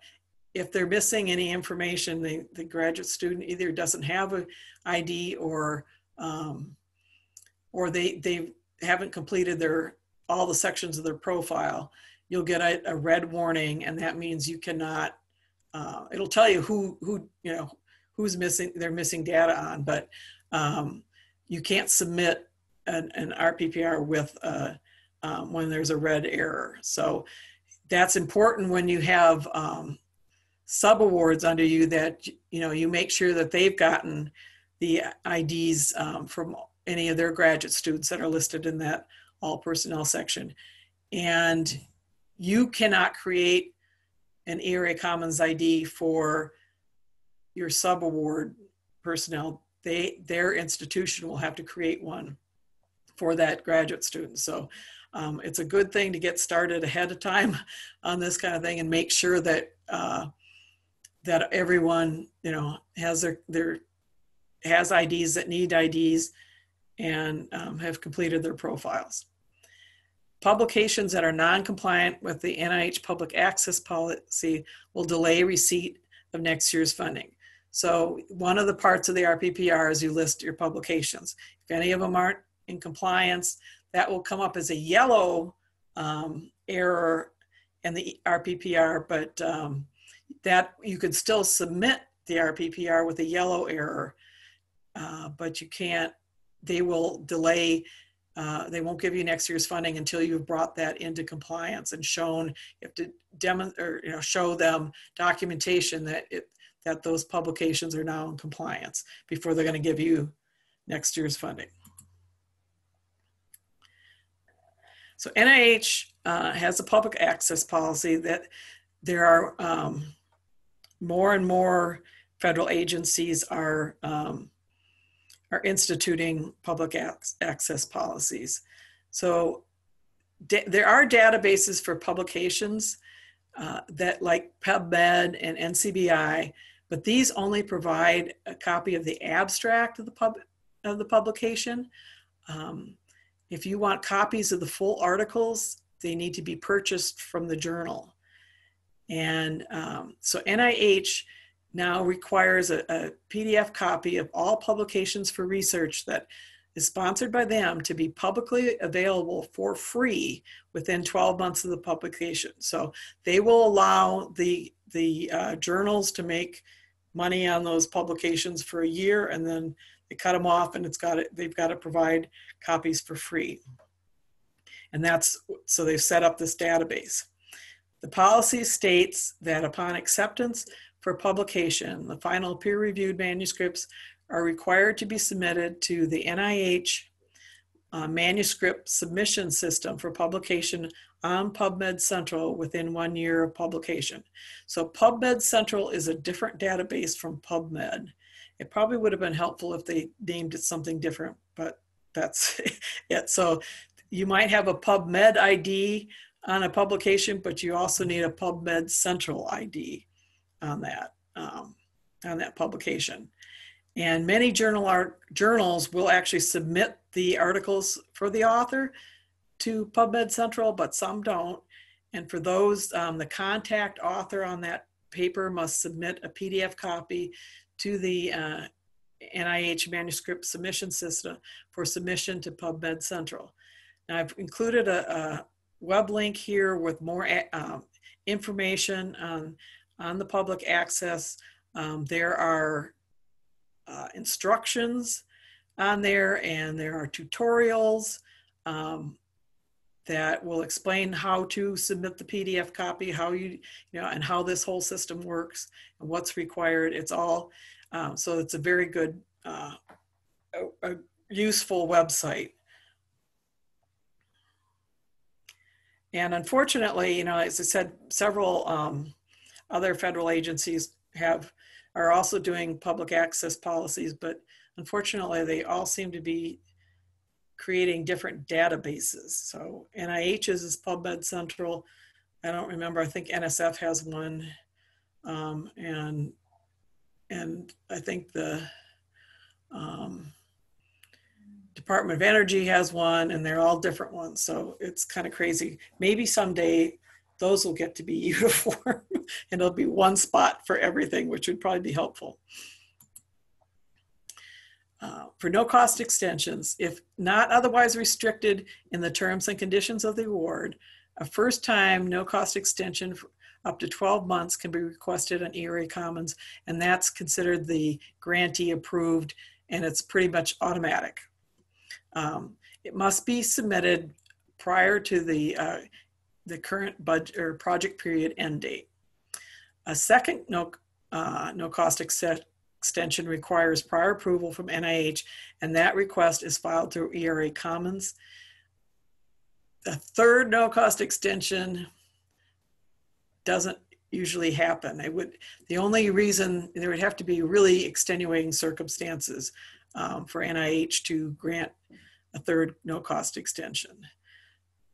if they're missing any information, the graduate student either doesn't have an ID or they haven't completed all the sections of their profile, you'll get a red warning, and that means you cannot. It'll tell you who's missing. They're missing data on, but you can't submit an RPPR with when there's a red error. So that's important when you have subawards under you, that you make sure that they've gotten the IDs from any of their graduate students that are listed in that all personnel section. And you cannot create an ERA Commons ID for your subaward personnel. Their institution will have to create one for that graduate student. So it's a good thing to get started ahead of time on this kind of thing and make sure that that everyone has has IDs that need IDs and have completed their profiles. Publications that are non-compliant with the NIH public access policy will delay receipt of next year's funding. So one of the parts of the RPPR is you list your publications. If any of them aren't in compliance, that will come up as a yellow error in the RPPR, but that you could still submit the RPPR with a yellow error, but you can't. They will delay. They won't give you next year's funding until you've brought that into compliance and shown. You have to demonstrate, or show them documentation that those publications are now in compliance before they're going to give you next year's funding. So NIH has a public access policy that there are more and more federal agencies are instituting public access policies. So there are databases for publications that like PubMed and NCBI, but these only provide a copy of the abstract of the publication. If you want copies of the full articles, they need to be purchased from the journal. And so NIH now requires a PDF copy of all publications for research that is sponsored by them to be publicly available for free within 12 months of the publication. So they will allow the journals to make money on those publications for a year, and then they cut them off, and they've got to provide copies for free. And so they've set up this database. The policy states that upon acceptance for publication, the final peer-reviewed manuscripts are required to be submitted to the NIH manuscript submission system for publication on PubMed Central within 1 year of publication. So PubMed Central is a different database from PubMed. It probably would have been helpful if they named it something different, but that's it. So you might have a PubMed ID on a publication, but you also need a PubMed Central ID on that publication. And many journals will actually submit the articles for the author to PubMed Central, but some don't. And for those, the contact author on that paper must submit a PDF copy to the NIH manuscript submission system for submission to PubMed Central. Now I've included a web link here with more information on the public access. There are instructions on there, and there are tutorials that will explain how to submit the PDF copy, how and how this whole system works and what's required. It's all, so it's a very good, a useful website. And unfortunately, as I said, several other federal agencies are also doing public access policies, but unfortunately, they all seem to be creating different databases. So NIH's is PubMed Central. I don't remember, I think NSF has one. And I think the Department of Energy has one, and they're all different ones. So it's kind of crazy. Maybe someday those will get to be uniform and it'll be one spot for everything, which would probably be helpful. For no-cost extensions, if not otherwise restricted in the terms and conditions of the award, a first-time no-cost extension for up to 12 months can be requested on ERA Commons, and that's considered the grantee approved, and it's pretty much automatic. It must be submitted prior to the current budget or project period end date. A second no-cost extension requires prior approval from NIH, and that request is filed through ERA Commons. The third no-cost extension doesn't usually happen. The only reason, there would have to be really extenuating circumstances for NIH to grant a third no-cost extension.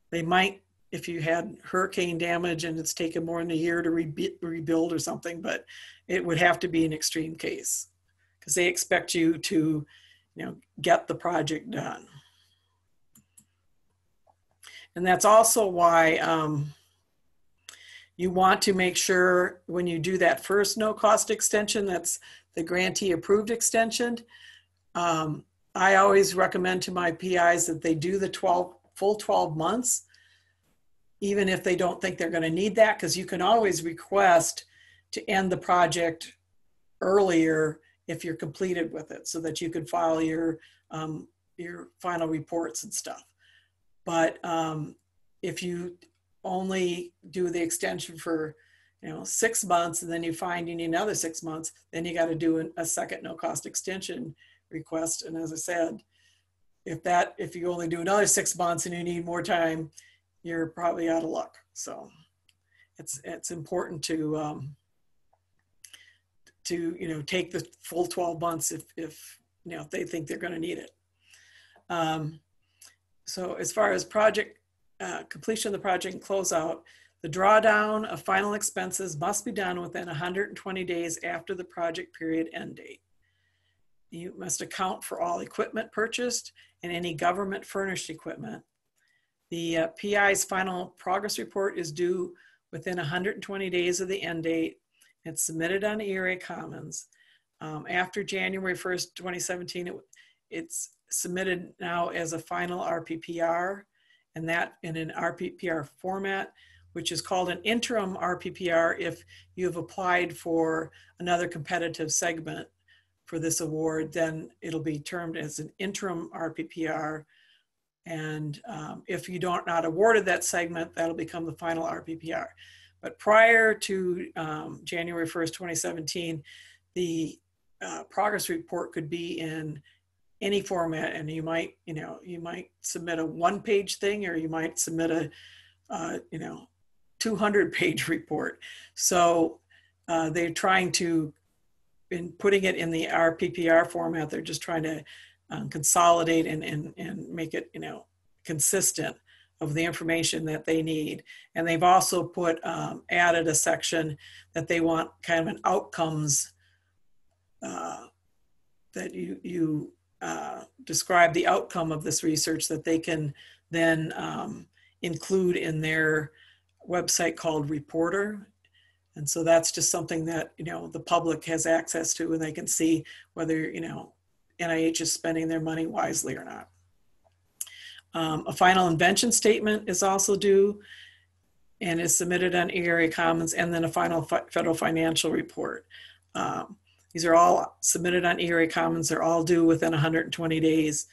They might, if you had hurricane damage and it's taken more than a year to rebuild or something, but it would have to be an extreme case because they expect you to, get the project done. And that's also why you want to make sure when you do that first no-cost extension, that's the grantee approved extension. I always recommend to my PIs that they do the full 12 months, even if they don't think they're going to need that, because you can always request to end the project earlier if you're completed with it, so that you can file your final reports and stuff. But if you only do the extension for 6 months and then you find you need another 6 months, then you got to do a second no-cost extension request. And as I said, if you only do another 6 months and you need more time, you're probably out of luck. So it's important to take the full 12 months if they think they're going to need it. So as far as project completion of the project and closeout, the drawdown of final expenses must be done within 120 days after the project period end date. You must account for all equipment purchased and any government furnished equipment. The PI's final progress report is due within 120 days of the end date. It's submitted on ERA Commons. After January 1st, 2017, it's submitted now as a final RPPR, and that in an RPPR format, which is called an interim RPPR if you have applied for another competitive segment for this award, then it'll be termed as an interim RPPR. And if you don't not awarded that segment, that'll become the final RPPR. But prior to January 1st, 2017, the progress report could be in any format, and you might submit a 1-page thing, or you might submit a 200-page report. So they're trying to, in putting it in the RPPR format, they're just trying to consolidate and make it consistent of the information that they need. And they've also put added a section that they want kind of an outcomes that you describe the outcome of this research that they can then include in their website called Reporter. And so that's just something that the public has access to, and they can see whether NIH is spending their money wisely or not. A final invention statement is also due and is submitted on ERA Commons, and then a final federal financial report. These are all submitted on ERA Commons. They're all due within 120 days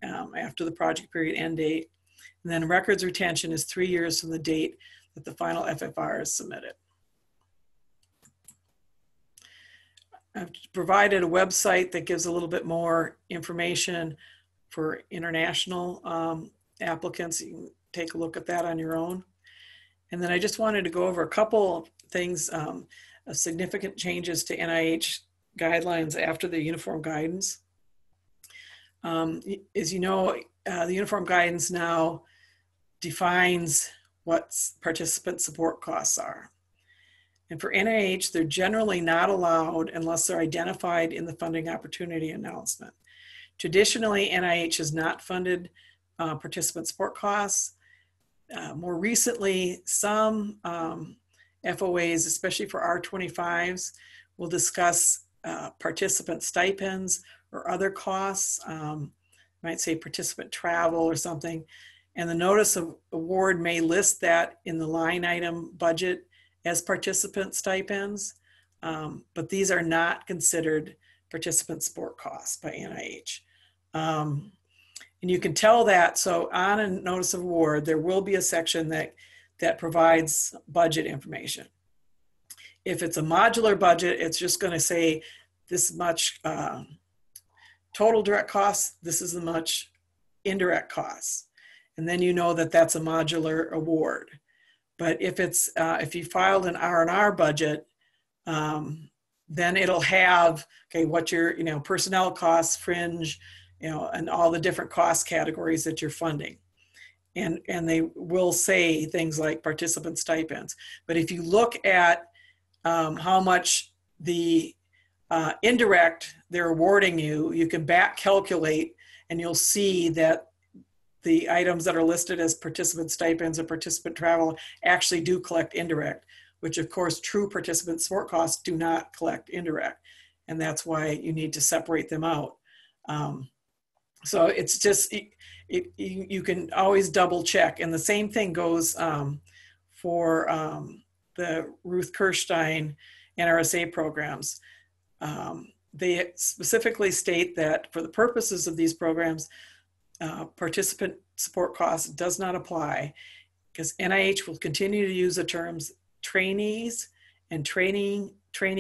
after the project period end date. And then records retention is 3 years from the date that the final FFR is submitted. I've provided a website that gives a little bit more information for international applicants. You can take a look at that on your own. And then I just wanted to go over a couple of things of significant changes to NIH guidelines after the uniform guidance. As you know, the uniform guidance now defines what participant support costs are. And for NIH, they're generally not allowed unless they're identified in the funding opportunity announcement. Traditionally, NIH has not funded participant support costs. More recently, some FOAs, especially for R25s, will discuss participant stipends or other costs, might say participant travel or something. And the notice of award may list that in the line item budget as participant stipends, but these are not considered participant support costs by NIH. And you can tell that, so on a notice of award, there will be a section that provides budget information. If it's a modular budget, it's just going to say this much total direct costs, this is the much indirect costs. And then you know that that's a modular award. But if it's if you filed an R&R budget, then it'll have, okay, what your personnel costs, fringe, and all the different cost categories that you're funding. And they will say things like participant stipends. But if you look at how much the indirect they're awarding you, you can back calculate and you'll see that the items that are listed as participant stipends or participant travel actually do collect indirect, which of course true participant support costs do not collect indirect. And that's why you need to separate them out. So it's just, you can always double check. And the same thing goes for the Ruth Kirstein NRSA programs. They specifically state that for the purposes of these programs, participant support costs does not apply because NIH will continue to use the terms trainees and trainee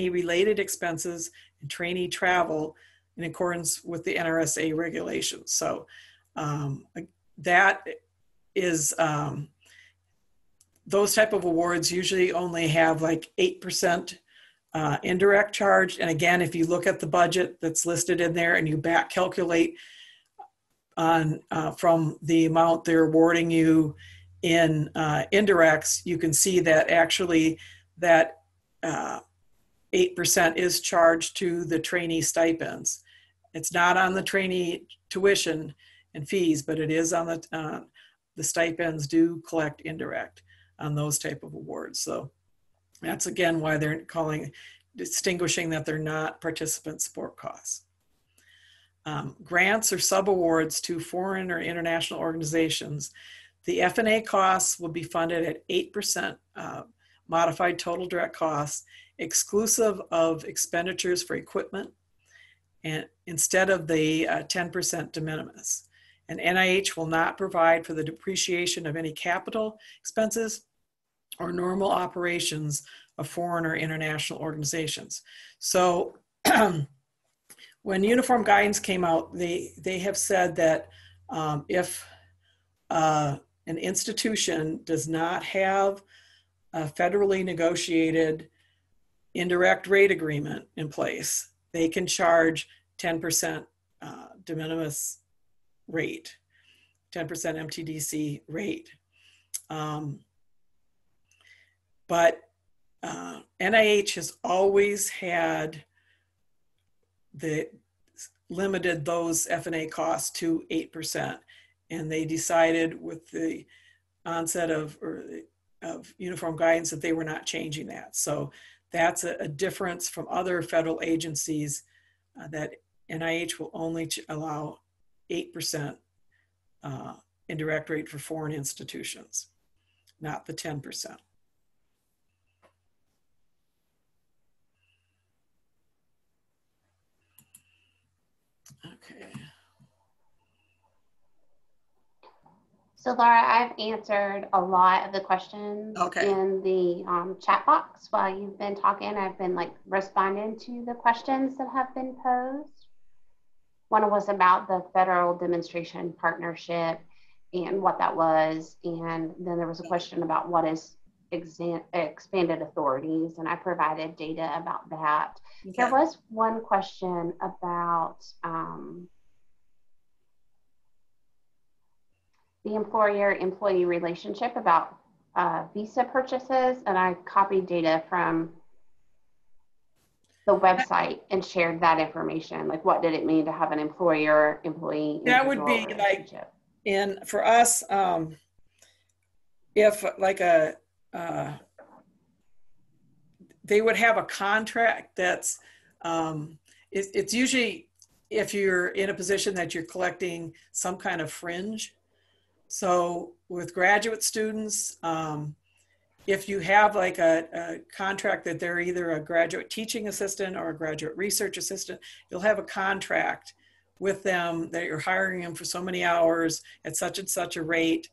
related expenses and trainee travel in accordance with the NRSA regulations. So that is, those type of awards usually only have like 8% indirect charge. And again, if you look at the budget that's listed in there and you back calculate on from the amount they're awarding you in indirects, you can see that actually that 8% is charged to the trainee stipends. It's not on the trainee tuition and fees, but it is on the stipends do collect indirect on those type of awards. So that's again why they're distinguishing that they're not participant support costs. Grants or subawards to foreign or international organizations, the F&A costs will be funded at 8% modified total direct costs, exclusive of expenditures for equipment, and instead of the 10% de minimis. And NIH will not provide for the depreciation of any capital expenses or normal operations of foreign or international organizations. So when uniform guidance came out, they have said that if an institution does not have a federally negotiated indirect rate agreement in place, they can charge 10% de minimis rate, 10% MTDC rate. But NIH has always had limited those F&A costs to 8%. And they decided with the onset of uniform guidance that they were not changing that. So that's a difference from other federal agencies that NIH will only allow 8% indirect rate for foreign institutions, not the 10%. Okay. So Laura, I've answered a lot of the questions in the chat box while you've been talking. I've been responding to the questions that have been posed. One was about the federal demonstration partnership and what that was. And then there was a question about what is expanded authorities. And I provided data about that. Okay. There was one question about, the employer-employee relationship about visa purchases, and I copied data from the website and shared that information. Like, what did it mean to have an employer-employee That would individual be like, relationship? and for us, if like they would have a contract that's, it's usually if you're in a position that you're collecting some kind of fringe. So with graduate students, if you have like a contract that they're either a graduate teaching assistant or a graduate research assistant, you'll have a contract with them that you're hiring them for so many hours at such and such a rate.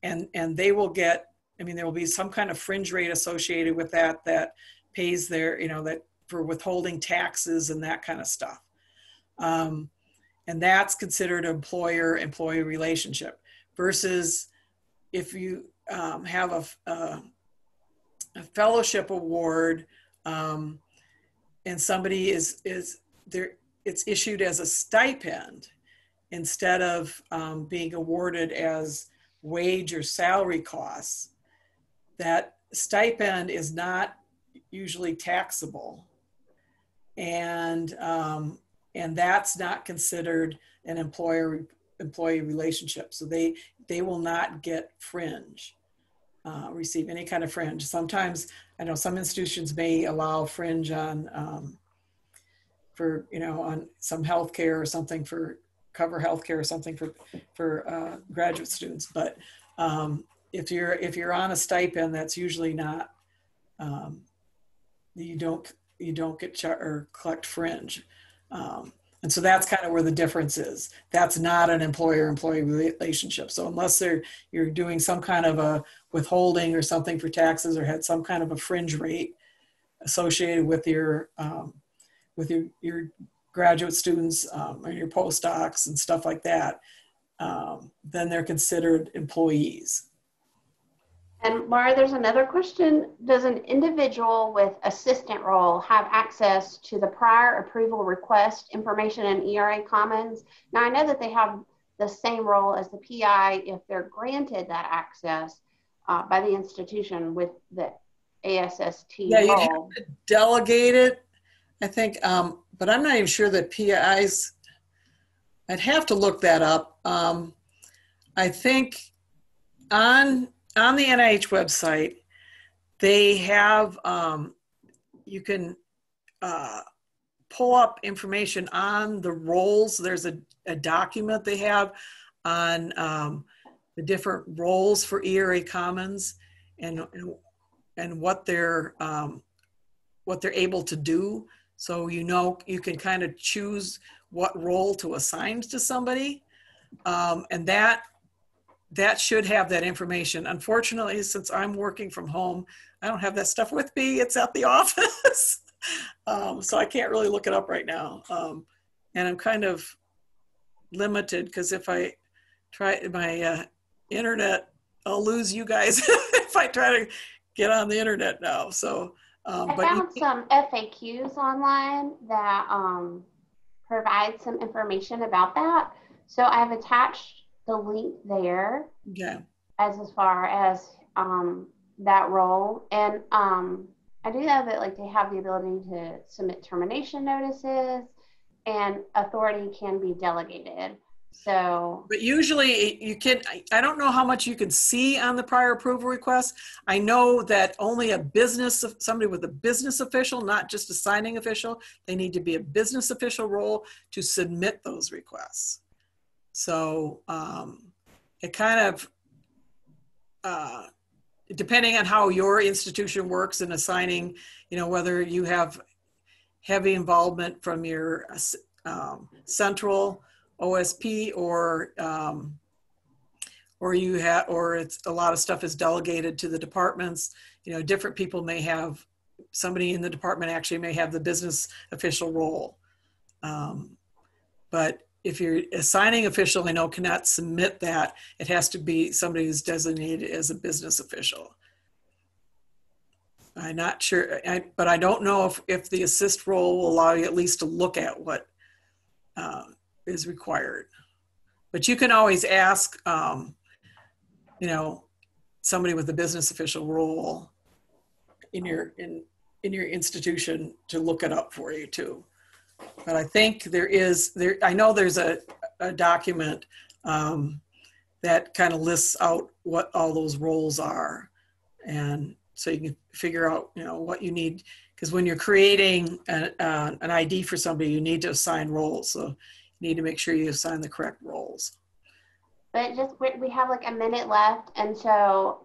And they will get, I mean, there will be some kind of fringe rate associated with that that pays their, that for withholding taxes and that kind of stuff. And that's considered an employer-employee relationship versus if you have a fellowship award and somebody is there, it's issued as a stipend instead of being awarded as wage or salary costs. That stipend is not usually taxable, and that's not considered an employer-employee relationship. So they will not get fringe, receive any kind of fringe. Sometimes I know some institutions may allow fringe on for on some healthcare or something, for cover healthcare or something for graduate students, but if you're on a stipend, that's usually not, you don't get or collect fringe. And so that's kind of where the difference is. That's not an employer-employee relationship. So unless you're doing some kind of a withholding or something for taxes, or had some kind of a fringe rate associated with your graduate students or your postdocs and stuff like that, then they're considered employees. And Laura, there's another question. Does an individual with assistant role have access to the prior approval request information in ERA Commons? Now, I know that they have the same role as the PI if they're granted that access by the institution with the ASST Yeah, role. you'd have to delegate it, I think, but I'm not even sure that PIs, I'd have to look that up. I think on the NIH website, they have, you can pull up information on the roles. There's a document they have on the different roles for ERA Commons and what they're able to do. So you can kind of choose what role to assign to somebody, and that should have that information. Unfortunately, since I'm working from home, I don't have that stuff with me. It's at the office. So I can't really look it up right now. And I'm kind of limited because if I try my internet, I'll lose you guys if I try to get on the internet now. So, I found some FAQs online that provide some information about that. So I've attached the link there, yeah, as far as that role. And I do know that they have the ability to submit termination notices, and authority can be delegated. So, but usually you can, I don't know how much you can see on the prior approval request. I know that only somebody with a business official, not just a signing official, they need to be a business official role to submit those requests. So it kind of, depending on how your institution works in assigning, whether you have heavy involvement from your central OSP or it's a lot of stuff is delegated to the departments. Different people may have, somebody in the department actually may have the business official role. But if you're a signing official, I know cannot submit that. It has to be somebody who's designated as a business official. I'm not sure, but I don't know if the assist role will allow you at least to look at what is required. But you can always ask you know, somebody with a business official role in your institution to look it up for you too. But I think I know there's a document that kind of lists out what all those roles are. And so you can figure out, you know, what you need. Because when you're creating an ID for somebody, you need to assign roles. So you need to make sure you assign the correct roles. But just, we have like a minute left. And so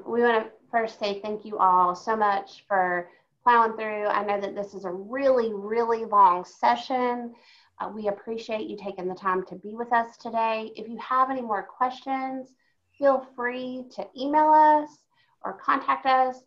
we want to first say thank you all so much for plowing through. I know that this is a really, really long session. We appreciate you taking the time to be with us today. If you have any more questions, feel free to email us or contact us.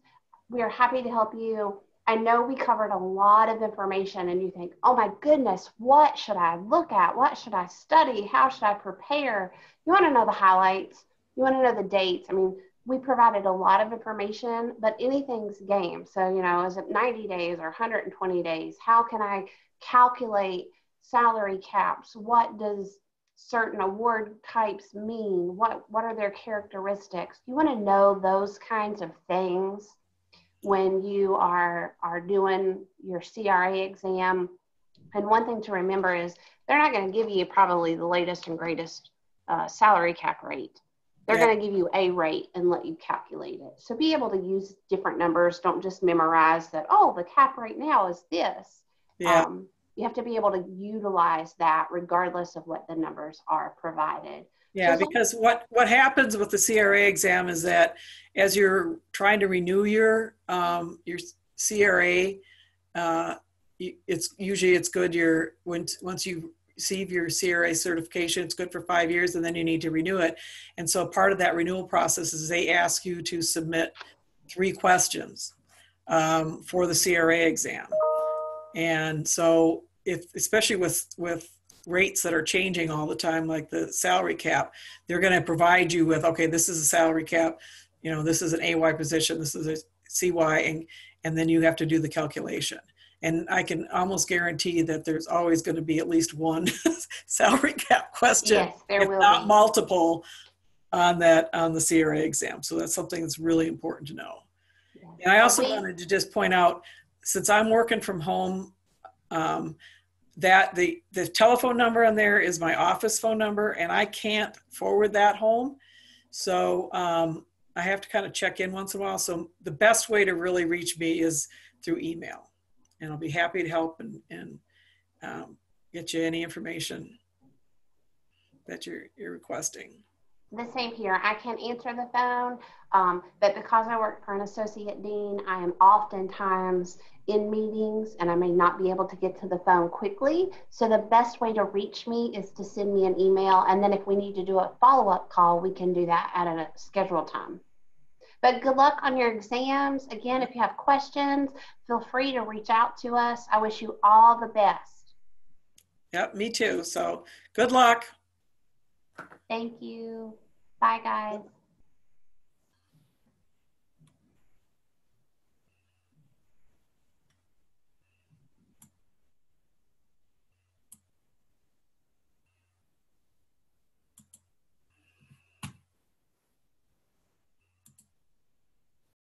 We are happy to help you. I know we covered a lot of information and you think, oh my goodness, what should I look at? What should I study? How should I prepare? You want to know the highlights. You want to know the dates. I mean, we provided a lot of information, but anything's game. So, you know, is it 90 days or 120 days? How can I calculate salary caps? What does certain award types mean? What are their characteristics? You want to know those kinds of things when you are doing your CRA exam. And one thing to remember is they're not going to give you probably the latest and greatest salary cap rate. They're going to give you a rate and let you calculate it. So be able to use different numbers. Don't just memorize that, oh, the cap rate now is this. Yeah. You have to be able to utilize that regardless of what the numbers are provided. Yeah, because what happens with the CRA exam is that as you're trying to renew your CRA, it's good. Once you receive your CRA certification, it's good for 5 years, and then you need to renew it. And so part of that renewal process is they ask you to submit 3 questions for the CRA exam. And so, especially with rates that are changing all the time, like the salary cap, they're going to provide you with, okay, this is a salary cap, you know, this is an AY position, this is a CY, and then you have to do the calculation. And I can almost guarantee that there's always going to be at least one salary cap question, yes, there if will not be multiple, on the CRA exam. So that's something that's really important to know. Yes. And I also wanted to just point out, since I'm working from home, that the telephone number on there is my office phone number, and I can't forward that home. So I have to kind of check in once in a while. So the best way to really reach me is through email. And I'll be happy to help and get you any information that you're requesting. The same here. I can't answer the phone, but because I work for an associate dean, I am oftentimes in meetings and I may not be able to get to the phone quickly. So the best way to reach me is to send me an email. And then if we need to do a follow-up call, we can do that at a scheduled time. But good luck on your exams. Again, if you have questions, feel free to reach out to us. I wish you all the best. Yep, me too. So good luck. Thank you. Bye, guys.